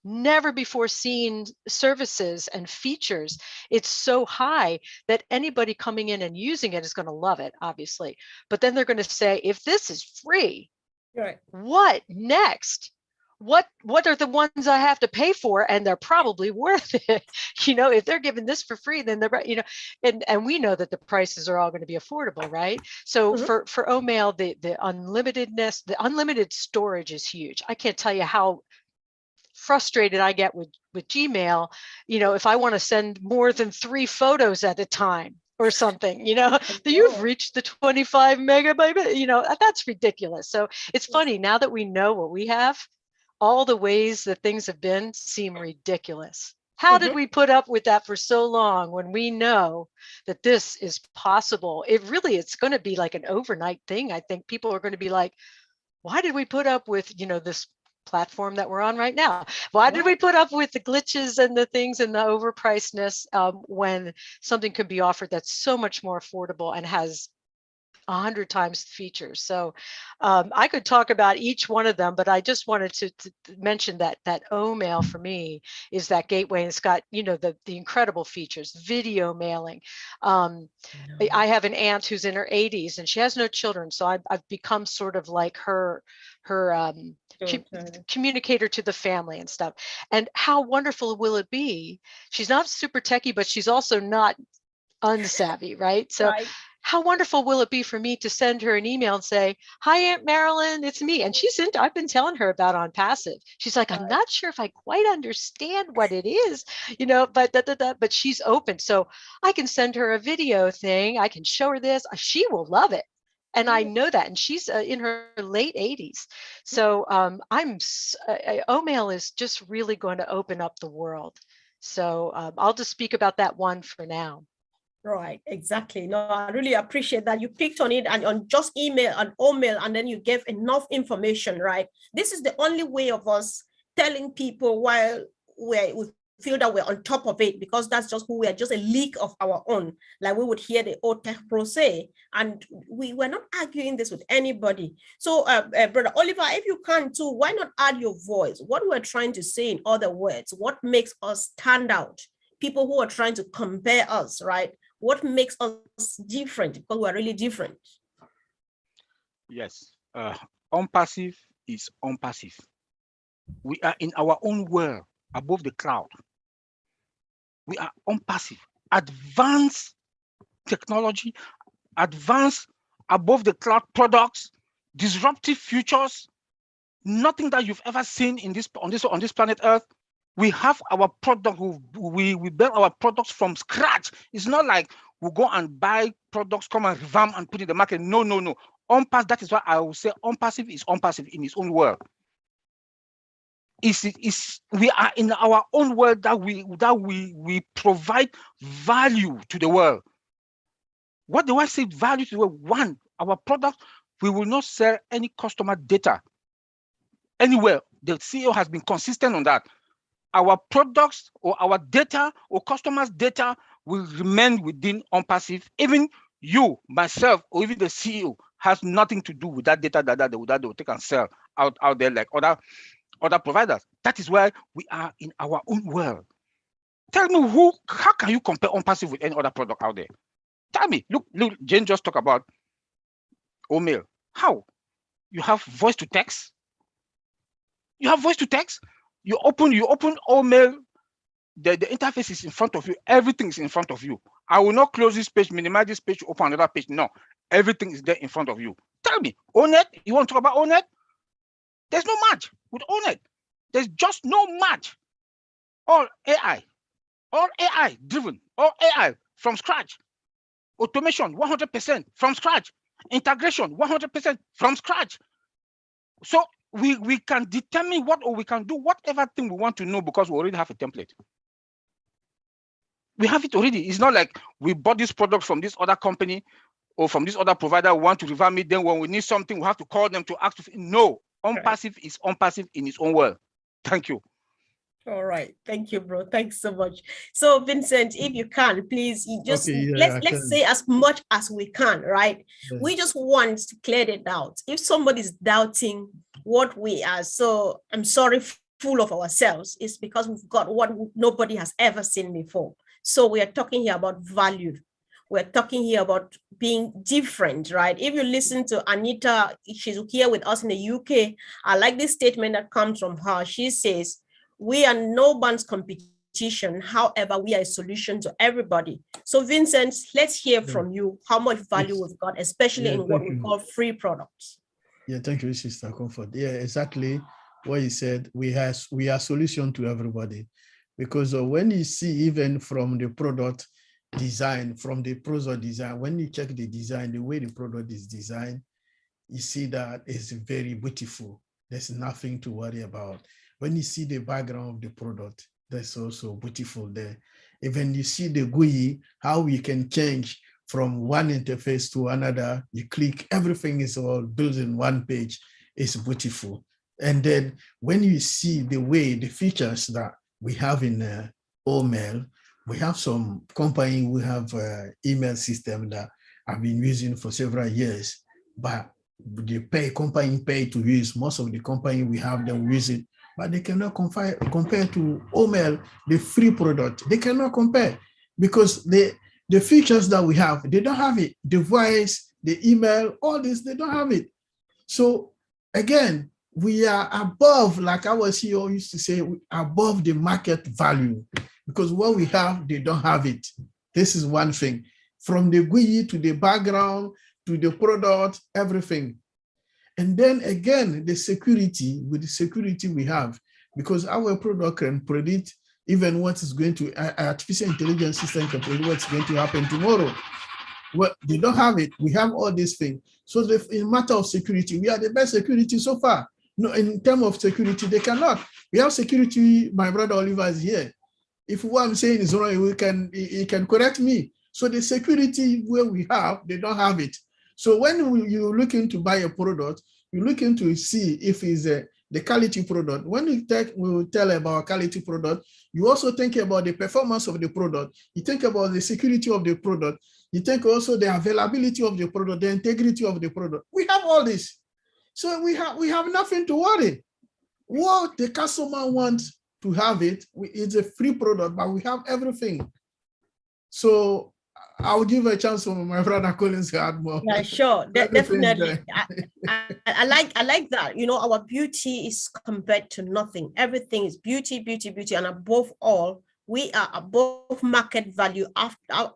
never before seen services and features, it's so high that anybody coming in and using it is going to love it, obviously. But then they're going to say, if this is free, Right. What next? What are the ones I have to pay for? And they're probably worth it. If they're giving this for free, then they're, and we know that the prices are all going to be affordable, right? So for Omail, the unlimitedness, the unlimited storage is huge. I can't tell you how frustrated I get with Gmail, if I want to send more than 3 photos at a time or something, you've reached the 25 megabyte, that's ridiculous. So it's funny now that we know what we have, all the ways that things have been seem ridiculous. How did we put up with that for so long when we know that this is possible? It's going to be like an overnight thing. I think people are going to be like, why did we put up with, this platform that we're on right now? Why did we put up with the glitches and the things and the overpricedness when something could be offered that's so much more affordable and has 100 times the features? So I could talk about each one of them, but I just wanted to mention that Omail for me is that gateway, and it's got the incredible features, video mailing. I have an aunt who's in her 80s and she has no children, so I've become sort of like her communicator to the family and stuff. And how wonderful will it be? She's not super techie, but she's also not unsavvy, right? So how wonderful will it be for me to send her an email and say, hi, Aunt Marilyn, it's me. And I've been telling her about OnPassive. She's like, I'm not sure if I quite understand what it is, but she's open. So I can send her a video thing. I can show her this. She will love it. And I know that. And she's in her late 80s. So Omail is just really going to open up the world. So I'll just speak about that one for now. Right, exactly. No, I really appreciate that you picked on it and on just email and Omail, and then you gave enough information, right? This is the only way of us telling people while we feel that we're on top of it, because that's just who we are, just a leak of our own, like we would hear the old tech pro say, and we're not arguing this with anybody. So Brother Oliver, if you can too, why not add your voice? What we're trying to say, in other words, what makes us stand out? People who are trying to compare us, right? What makes us different? Because we're really different. Yes, OnPassive is OnPassive. We are in our own world above the cloud. We are OnPassive. Advanced technology, advanced above the cloud products, disruptive futures, nothing that you've ever seen in on this planet Earth. We have our product, we build our products from scratch. It's not like we go and buy products, come and revamp and put in the market. No. OnPassive, that is why I will say OnPassive is OnPassive in its own world. We are in our own world that we provide value to the world. What do I say value to the world? One, our product, we will not sell any customer data anywhere. The CEO has been consistent on that. Our products or our data or customers' data will remain within OnPassive. Even you, myself, or even the CEO has nothing to do with that data that they will take and sell out there like other providers. That is why we are in our own world. Tell me how can you compare OnPassive with any other product out there? Tell me. Look, Jane just talked about Omail. How? You have voice to text. You have voice to text. You open Omail, the interface is in front of you. Everything is in front of you. I will not close this page, minimize this page, open another page. No, everything is there in front of you. Tell me, Onet, you want to talk about Onet? There's no match with Onet. There's just no match. All AI driven, all AI from scratch. Automation, 100% from scratch. Integration, 100% from scratch. So we can determine or we can do whatever thing we want to know because we already have a template. We have it already. It's not like we bought this product from this other company or from this other provider, we want to revamp it. Then when we need something, we have to call them to ask. No, OnPassive is OnPassive in its own world. Thank you. All right. Thank you, bro. Thanks so much. So Vincent, if you can, please just let's say as much as we can, right? Yeah. We just want to clear it out. If somebody's doubting what we are, so I'm sorry, full of ourselves, it's because we've got what nobody has ever seen before. So we are talking here about value. We're talking here about being different, right? If you listen to Anita, she's here with us in the UK. I like this statement that comes from her. She says, we are no one's competition. However, we are a solution to everybody. So Vincent, let's hear from you how much value we've got, especially in what we call free products. Yeah, thank you, Sister Comfort. Yeah, exactly what you said. We are a solution to everybody, because when you see even from the product design, when you check the design, the way the product is designed, you see that it's very beautiful. There's nothing to worry about. When you see the background of the product, that's also beautiful there. Even you see the GUI, how we can change from one interface to another, you click, everything is all built in one page. It's beautiful. And then when you see the way, the features that we have in OMail, we have some company, we have an email system that I've been using for several years, but the company pay to use. Most of the company we have them use it, but they cannot compare to OMail, the free product. They cannot compare because the features that we have, they don't have it. The voice, the email, all this, they don't have it. So again, we are above, like our CEO used to say, above the market value, because what we have, they don't have it. This is one thing. From the GUI to the background, to the product, everything. And then again, the security, with the security we have, because our product can predict even what is going to, artificial intelligence system can predict what's going to happen tomorrow. Well, they don't have it. We have all these things. So in matter of security, we are the best security so far. No, in terms of security, they cannot. We have security, my brother Oliver is here. If what I'm saying is wrong, he can correct me. So the security where we have, they don't have it. So when you're looking to buy a product, you're looking to see if it's the quality product. When we tell about quality product, you also think about the performance of the product. You think about the security of the product. You think also the availability of the product, the integrity of the product. We have all this. So we have nothing to worry. What the customer wants to have it's a free product, but we have everything. So I'll give a chance for my brother Collins to add more. Yeah, sure, definitely. I like that. You know, our beauty is compared to nothing. Everything is beauty, beauty, beauty, and above all, we are above market value.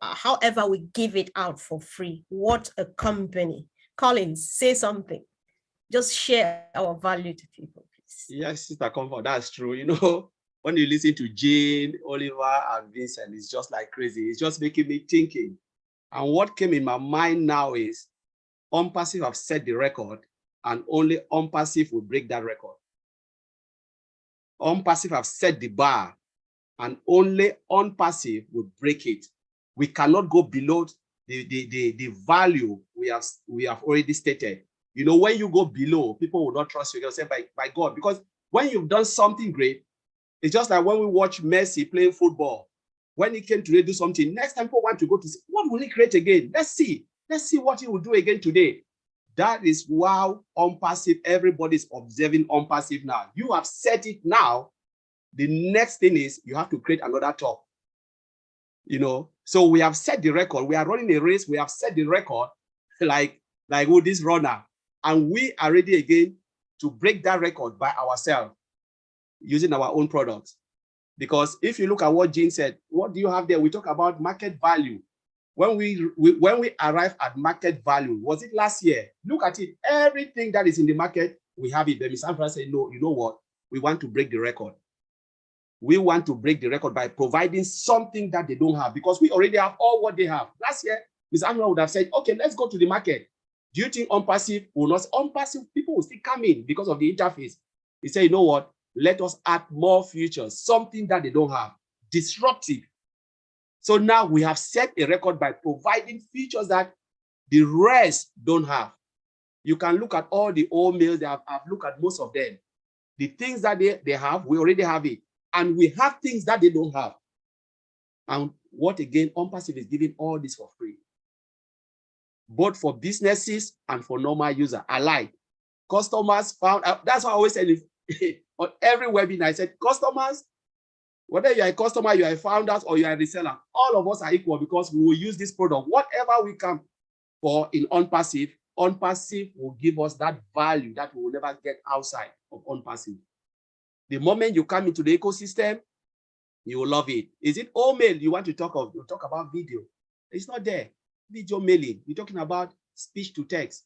However, we give it out for free. What a company! Collins, say something. Just share our value to people, please. Yes, Sister Comfort, that's true. You know, when you listen to Jane, Oliver, and Vincent, it's just like crazy. It's just making me thinking. And what came in my mind now is, OnPassive have set the record, and only OnPassive will break that record. OnPassive have set the bar, and only OnPassive will break it. We cannot go below the value we have already stated. You know, when you go below, people will not trust you. They'll say, by God, because when you've done something great, it's just like when we watch Messi playing football. When he came today, do something. Next time, people want to go to see, what will he create again? Let's see what he will do again today. That is wow, OnPassive. Everybody's observing OnPassive now. You have set it now. The next thing is you have to create another top. You know, so we have set the record. We are running a race. We have set the record, like who this runner, and we are ready again to break that record by ourselves using our own products. Because if you look at what Jean said, what do you have there? We talk about market value. When we arrive at market value, was it last year? Look at it. Everything that is in the market, we have it. Then Ms. Anfra said, no, you know what? We want to break the record. We want to break the record by providing something that they don't have, because we already have all what they have. Last year, Ms. Anfra would have said, okay, let's go to the market. Do you think OnPassive will not? OnPassive people will still come in because of the interface. He said, you know what? Let us add more features, something that they don't have, disruptive. So now we have set a record by providing features that the rest don't have. You can look at all the old mails. I've looked at most of them. The things that they have, we already have it. And we have things that they don't have. And what again, OnPassive is giving all this for free, both for businesses and for normal users alike. Customers found out, that's what I always say on every webinar. I said, customers Whether you are a customer, you are a founder, or you are a reseller, all of us are equal because we will use this product. Whatever we come for in OnPassive, OnPassive will give us that value that we will never get outside of OnPassive. The moment you come into the ecosystem, you will love it. Is it all mail you want to talk of? You talk about video. It's not there. Video mailing. You're talking about speech to text.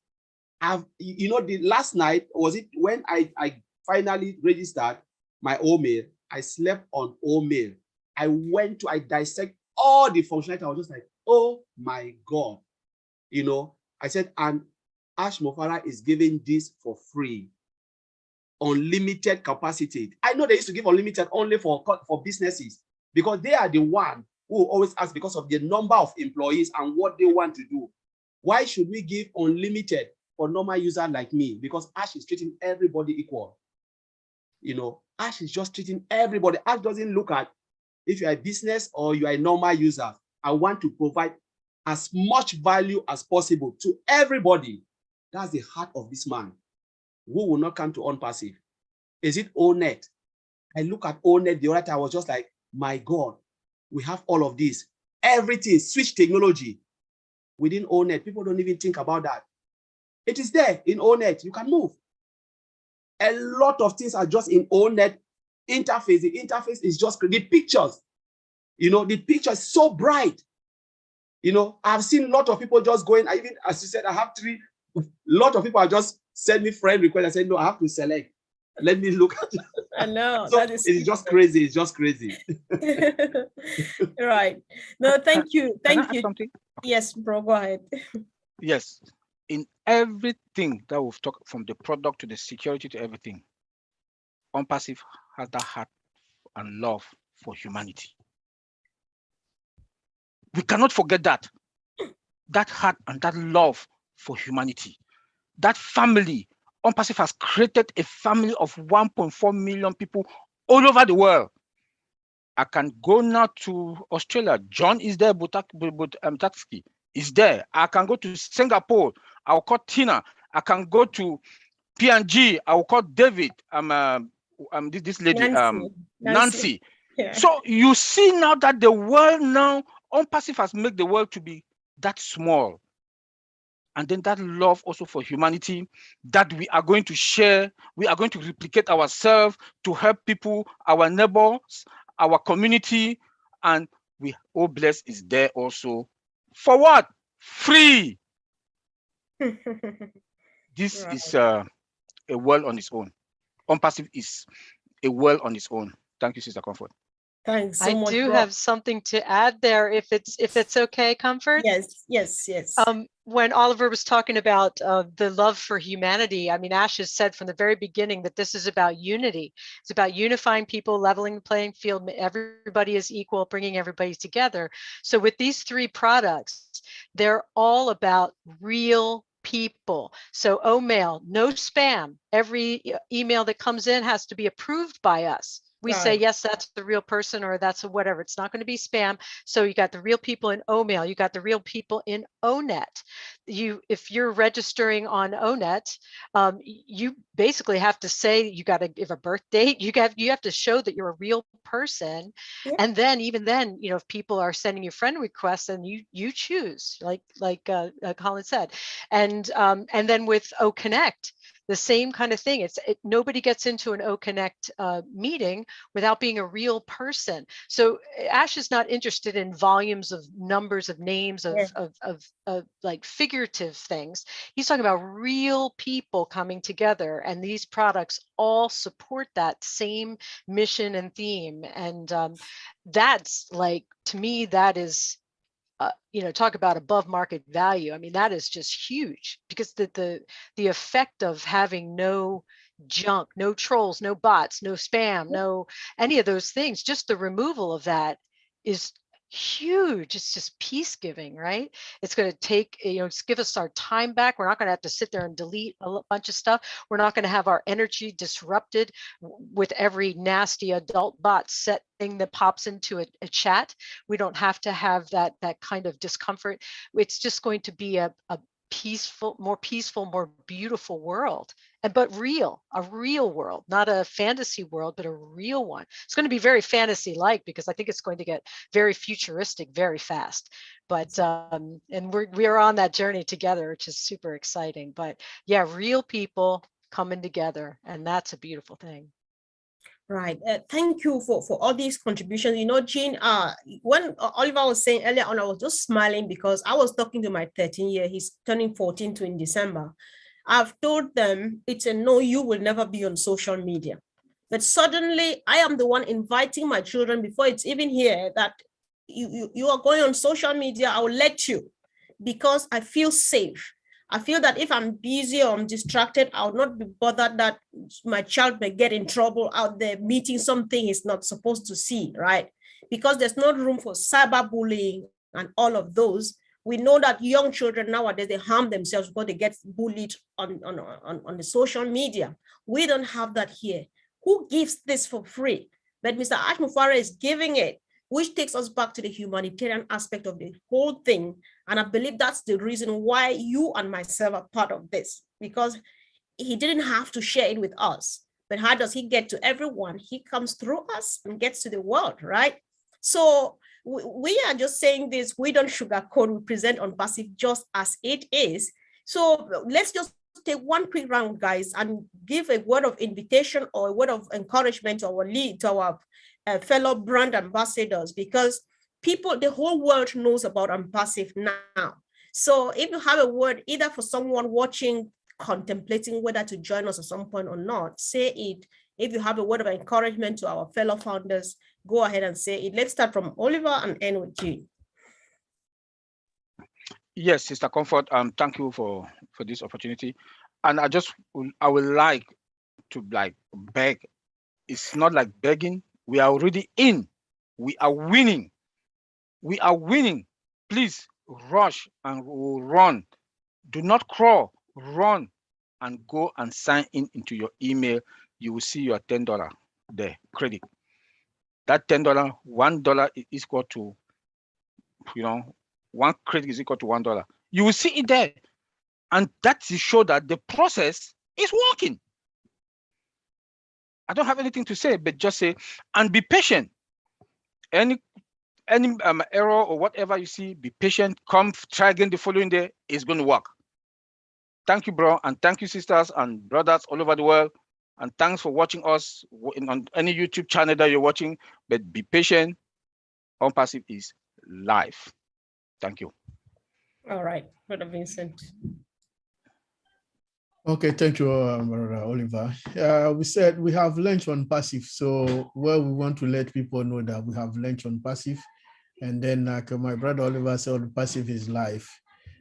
The last night, was it when I finally registered my mail? I slept on mail. I dissect all the functionality. I was just like, oh my God. I said, and Ash Mofara is giving this for free. Unlimited capacity. I know they used to give unlimited only for businesses because they are the one who always ask because of the number of employees and what they want to do. Why should we give unlimited for normal user like me? Because Ash is treating everybody equal. Ash is just treating everybody. Ash doesn't look at if you're a business or you are a normal user. I want to provide as much value as possible to everybody. That's the heart of this man. Who will not come to OnPassive? Is it ONET? I look at ONET the other time, I was just like, my God, we have all of this. Everything, switch technology within ONET. People don't even think about that. It is there in ONET. You can move. A lot of things are just in ONET interface. The interface is just the pictures. The picture is so bright. I've seen a lot of people just going, as you said, I have 3. A lot of people are just send me friend request. I said, no, I have to select. Let me look at it. I know. So it's just crazy. It's just crazy. Right. No, thank you. Can I Thank add you. something? Yes, bro, go ahead. Yes. In everything that we've talked, from the product to the security to everything, OnPassive has that heart and love for humanity. We cannot forget that. That heart and that love for humanity. That family. OnPassive has created a family of 1.4 million people all over the world. I can go now to Australia. John is there, Tatsky is there. I can go to Singapore. I'll call Tina. I can go to PNG. I'll call David. This lady, Nancy. Yeah. So you see now that the world now, OnPassive has made the world to be that small. And then that love also for humanity that we are going to share, we are going to replicate ourselves to help people, our neighbors, our community, and we bless is there also. For what? Free. This Right. is a world on its own. OnPassive is a world on its own. Thank you, Sister Comfort. Thanks so I much. do bro. have something to add there, if it's okay, Comfort. Yes. When Oliver was talking about the love for humanity, I mean, Ash has said from the very beginning that this is about unity. It's about unifying people, leveling the playing field. Everybody is equal, bringing everybody together. So with these 3 products, they're all about real people. So OMail, no spam. Every email that comes in has to be approved by us. We say, Right. yes, that's the real person, or that's a whatever. It's not going to be spam. So you got the real people in OMail. You got the real people in ONET. If you're registering on ONET, you basically have to say you got to give a birth date. You have to show that you're a real person. Yeah. And then even then, if people are sending you friend requests, and you choose, like Colin said, and then with OConnect, the same kind of thing. Nobody gets into an OConnect meeting without being a real person. So Ash is not interested in volumes of numbers of names of like figurative things. He's talking about real people coming together, and these products all support that same mission and theme. And that's like, to me, that is talk about above market value. I mean, that is just huge, because the effect of having no junk, no trolls, no bots, no spam, no any of those things, just the removal of that is huge. It's just peace giving, right? It's going to take, give us our time back. We're not going to have to sit there and delete a bunch of stuff. We're not going to have our energy disrupted with every nasty adult bot set thing that pops into a chat. We don't have to have that kind of discomfort. It's just going to be a more peaceful, more beautiful world. But real, a real world, not a fantasy world, but a real one. It's going to be very fantasy-like because I think it's going to get very futuristic very fast. But and we're on that journey together, which is super exciting. But yeah, real people coming together, and that's a beautiful thing. Right. Thank you for all these contributions. You know, Jean, when Oliver was saying earlier on, I was just smiling because I was talking to my 13-year, he's turning 14 in December. I've told them it's a no, you will never be on social media. But suddenly I am the one inviting my children before it's even here that you are going on social media, I will let you, because I feel safe. I feel that if I'm busy or I'm distracted, I'll not be bothered that my child may get in trouble out there meeting something he's not supposed to see, right? Because there's no room for cyberbullying and all of those. We know that young children nowadays, they harm themselves because they get bullied on the social media. We don't have that here. Who gives this for free? But Mr. Ash Mufareh is giving it, which takes us back to the humanitarian aspect of the whole thing. And I believe that's the reason why you and myself are part of this, because he didn't have to share it with us. But how does he get to everyone? He comes through us and gets to the world, right? So we are just saying this, we don't sugarcoat, we present OnPassive just as it is. So let's just take one quick round, guys, and give a word of invitation or a word of encouragement to our fellow brand ambassadors, because people, the whole world knows about OnPassive now. So if you have a word either for someone watching, contemplating whether to join us at some point or not, say it. If you have a word of encouragement to our fellow founders, go ahead and say it. Let's start from Oliver and end with Jean. Yes, Sister Comfort, thank you for this opportunity. And I would like to beg. It's not like begging. We are already in. We are winning. We are winning. Please rush and run. Do not crawl. Run and go and sign into your email. You will see your $10 there, credit. That $10, $1 is equal to, one credit is equal to $1. You will see it there. And that to show that the process is working. I don't have anything to say, but just say, and be patient. Any error or whatever you see, be patient. Come try again the following day. It's going to work. Thank you, bro, and thank you, sisters and brothers all over the world. And thanks for watching us on any YouTube channel that you're watching. But be patient. OnPassive is live. Thank you. All right, Brother Vincent. Okay, thank you, Brother Oliver. We said we have launched OnPassive, so we want to let people know that we have launched OnPassive, and then like my brother Oliver said, OnPassive is live.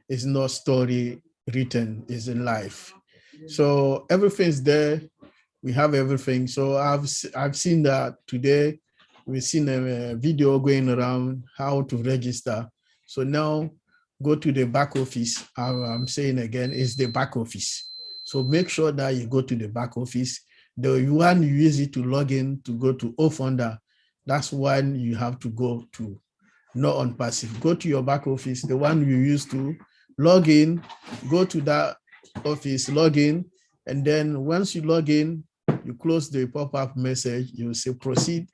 It's not story written, it's in life. So everything's there. We have everything. So I've seen that today. We've seen a video going around how to register. So now go to the back office. I'm saying again, it's the back office. So make sure that you go to the back office. The one you use it to log in to go to OFounder, that's one you have to go to, not OnPassive. Go to your back office, the one you used to log in, go to that office, log in, and then once you log in, you close the pop-up message, you say proceed,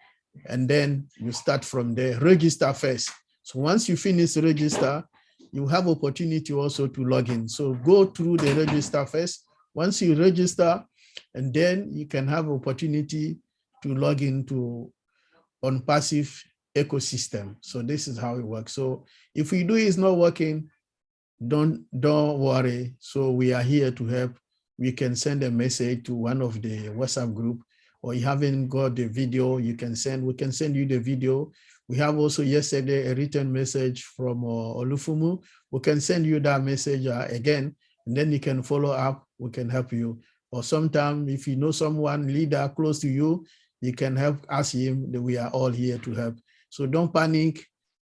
and then you start from there. Register first. So once you finish register, you have opportunity also to log in. So go through the register first. Once you register, and then you can have opportunity to log into OnPassive ecosystem. So this is how it works. So if we do is not working, don't worry. So we are here to help. We can send a message to one of the WhatsApp group, or you haven't got the video, we can send you the video. We have also yesterday a written message from Olufumu. We can send you that message again, and then you can follow up. We can help you. Or sometime if you know someone, leader close to you, you can ask him. That we are all here to help. So don't panic.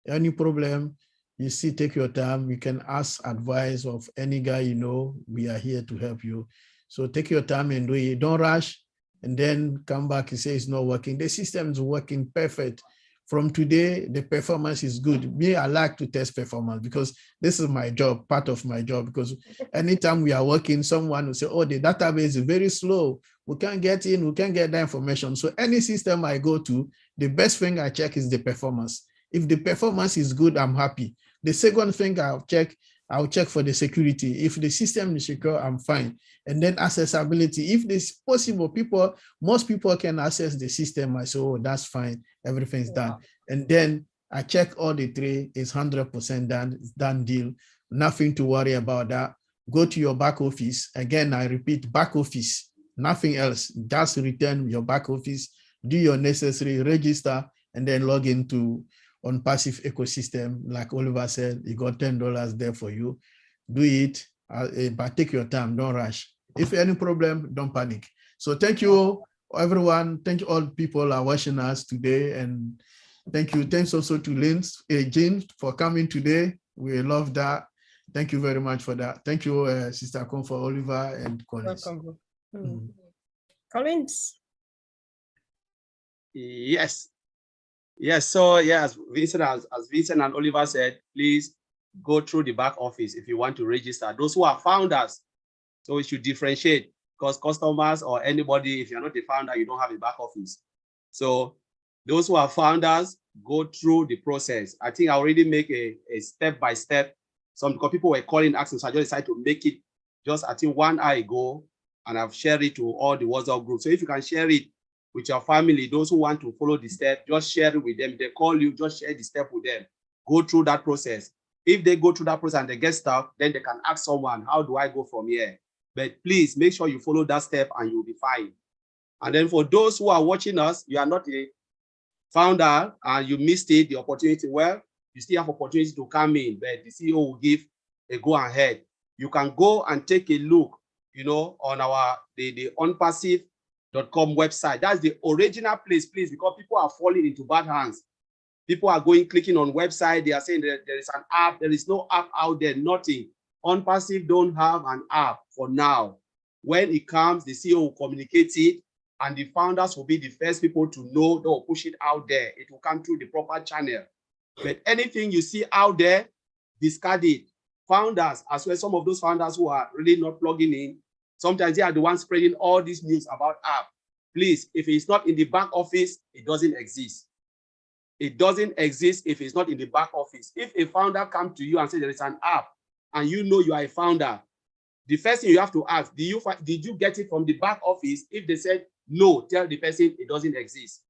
Any problem, you see, take your time. You can ask advice of any guy you know. We are here to help you. So take your time and do it. Don't rush and then come back and say it's not working. The system is working perfect. from today, the performance is good. Me, I like to test performance because this is my job, part of my job, because anytime we are working, someone will say, oh, the database is very slow. We can't get in, we can't get the information. So any system I go to, the best thing I check is the performance. If the performance is good, I'm happy. The second thing I'll check for the security. If the system is secure, I'm fine. And then accessibility. If it's possible, most people can access the system. I say, oh, that's fine. Everything's done. And then I check all the three. It's 100% done. It's done deal. Nothing to worry about that. Go to your back office. Again, I repeat, back office. Nothing else. Just return your back office. Do your necessary, register, and then log into OnPassive ecosystem. Like Oliver said, you got $10 there for you. Do it, but take your time, don't rush. If any problem, don't panic. So thank you, everyone. Thank you all people who are watching us today. And thank you. Thanks also to Jean for coming today. We love that. Thank you very much for that. Thank you, Sister Comfort, Oliver, and Collins. Welcome. Collins. Yes. So yes, Vincent, as Vincent and Oliver said, please go through the back office if you want to register. Those who are founders, so we should differentiate, because customers or anybody, if you're not a founder, you don't have a back office. So those who are founders, go through the process. I think I already make a step-by-step. Because people were calling, asking, so I just decided to make it just, I think, 1 hour ago, and I've shared it to all the WhatsApp groups. So if you can share it with your family, those who want to follow the step, just share it with them. If they call you, just share the step with them. Go through that process. If they go through that process and they get stuck, then they can ask someone, how do I go from here? But please make sure you follow that step and you'll be fine. And then for those who are watching us, you are not a founder and you missed it, the opportunity, well, you still have opportunity to come in, but the CEO will give a go ahead. You can go and take a look, on our the OnPassive.com website. That's the original place, please, because people are falling into bad hands. People are clicking on website. They are saying that there is an app. There is no app out there, nothing. OnPassive don't have an app for now. When it comes, the CEO will communicate it, and the founders will be the first people to know. They'll push it out there. It will come through the proper channel. But anything you see out there, discard it. Founders, as well, some of those founders who are really not plugging in, sometimes they are the ones spreading all this news about app. Please, if it's not in the back office, it doesn't exist. It doesn't exist if it's not in the back office. If a founder comes to you and says there is an app, and you know you are a founder, the first thing you have to ask, did you get it from the back office? If they said no, tell the person it doesn't exist.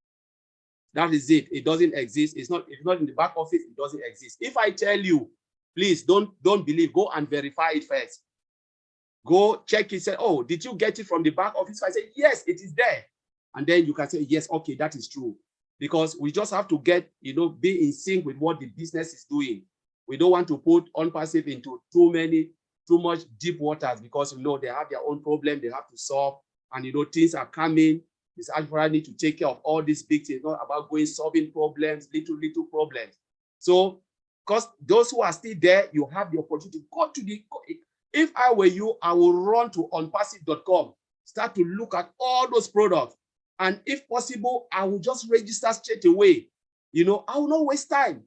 That is it. It doesn't exist. If it's not in the back office, it doesn't exist. If I tell you, please don't believe. Go and verify it first. Go check it. Say, oh, did you get it from the back office? If I say yes, it is there, and then you can say yes. Okay, that is true. Because we just have to get, be in sync with what the business is doing. We don't want to put OnPassive into too much deep waters, because they have their own problem they have to solve, and things are coming. This actually need to take care of all these big things, not about solving problems, little problems. So, because those who are still there, you have the opportunity to go to if I were you, I will run to onpassive.com, start to look at all those products. And if possible, I will just register straight away. I will not waste time,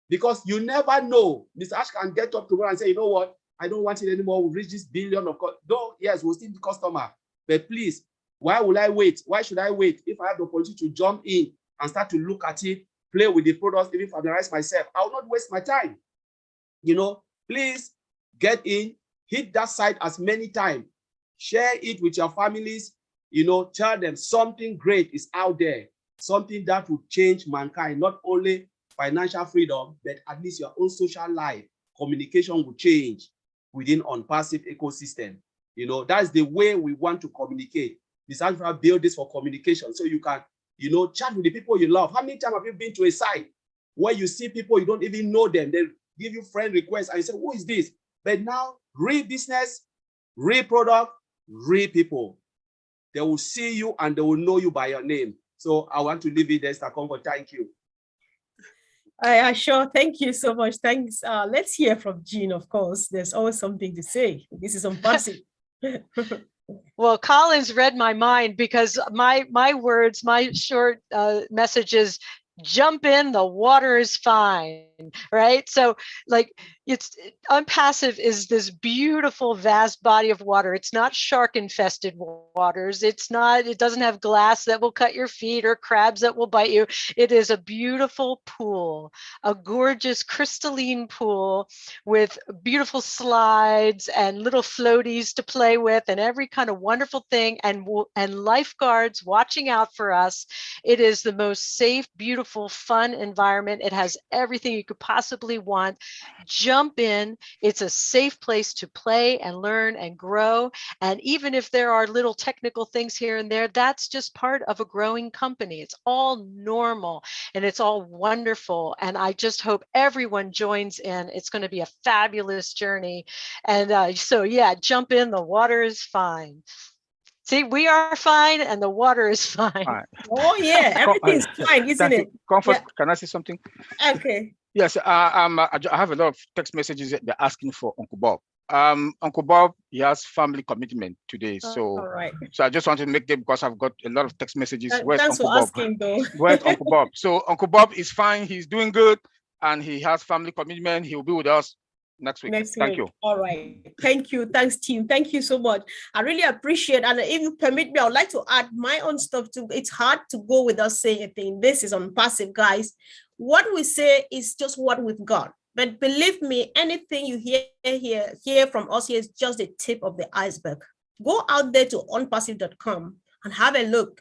because you never know. Mr. Ash can get up tomorrow and say, you know what, I don't want it anymore. We'll reach this billion of course. No, yes, we'll still be customer. But please, why will I wait? Why should I wait? If I have the opportunity to jump in and start to look at it, play with the products, even familiarize myself, I will not waste my time. Please get in, hit that site as many times, share it with your families, tell them something great is out there, something that will change mankind, not only financial freedom, but at least your own social life. Communication will change within OnPassive ecosystem. That's the way we want to communicate. This Alpha build this for communication, so you can, chat with the people you love. How many times have you been to a site where you see people you don't even know them? They give you friend requests and you say, who is this? But now, real business, real product, real people. They will see you and they will know you by your name. So I want to leave it there, Mr. Comfort. Thank you. Sure. Thank you so much. Thanks. Let's hear from Jean, of course. There's always something to say. This is OnPassive. Well, Collins read my mind, because my words, my short message is jump in, the water is fine, right? So like Unpassive is this beautiful vast body of water. It's not shark infested waters. It doesn't have glass that will cut your feet or crabs that will bite you. It is a beautiful pool, a gorgeous crystalline pool with beautiful slides and little floaties to play with and every kind of wonderful thing, and lifeguards watching out for us. It is the most safe, beautiful, fun environment. It has everything you could possibly want. Jump in. It's a safe place to play and learn and grow. And even if there are little technical things here and there, that's just part of a growing company. It's all normal and it's all wonderful. And I just hope everyone joins in. It's going to be a fabulous journey. And so, yeah, jump in. The water is fine. See, we are fine and the water is fine. Oh, yeah, everything's fine, isn't it? Comfort, Yeah. Can I say something? Okay. Yes, I have a lot of text messages that they're asking for Uncle Bob. Uncle Bob, he has family commitment today. So, all right. So I just want to make them, because I've got a lot of text messages. Where's Thanks Uncle for Bob? asking, though. Where's Uncle Bob? So Uncle Bob is fine. He's doing good. And he has family commitment. He'll be with us next week. Thank you. All right. Thank you. Thanks, team. Thank you so much. I really appreciate. And if you permit me, I would like to add my own stuff too. It's hard to go without saying a thing. This is Unpassive, guys. What we say is just what we've got. But believe me, anything you hear from us here is just the tip of the iceberg. Go out there to unpassive.com and have a look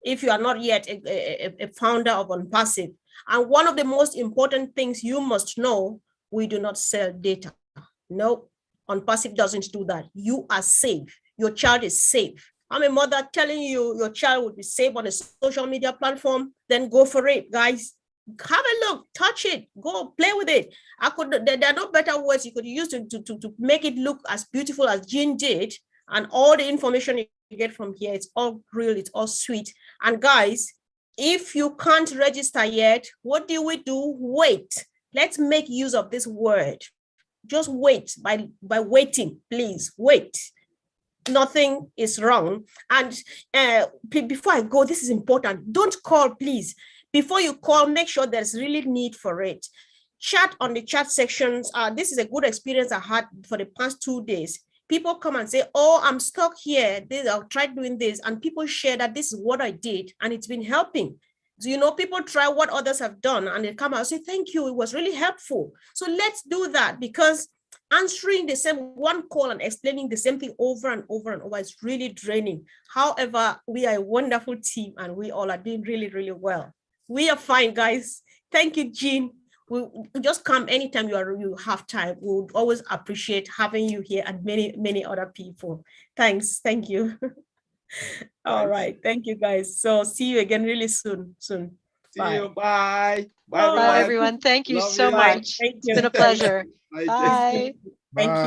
if you are not yet a founder of Unpassive. And one of the most important things you must know, we do not sell data. No, Unpassive doesn't do that. You are safe. Your child is safe. I'm a mother telling you your child would be safe on a social media platform, then go for it, guys. Have a look, touch it, go play with it. There are no better words you could use to make it look as beautiful as Jean did. And all the information you get from here, it's all real, it's all sweet. And guys, if you can't register yet, what do we do? Wait. Let's make use of this word. Just wait. By waiting, please wait. Nothing is wrong. And before I go, this is important. Don't call, please. Before you call, make sure there's really need for it. Chat on the chat sections. This is a good experience I had for the past 2 days. People come and say, oh, I'm stuck here. I've tried doing this. And people share that this is what I did and it's been helping. So, you know, people try what others have done and they come out and say, thank you, it was really helpful. So let's do that, because answering the same one call and explaining the same thing over and over and over is really draining. However, we are a wonderful team and we all are doing really, really well. We are fine, guys. Thank you, Jean. We just come anytime you have time. We would always appreciate having you here and many other people. Thanks. Thank you. All right. Thank you, guys. So see you again really soon. See you. Bye. Bye, everyone. Thank you so much. Thank you. It's been a pleasure. Bye. Thank you.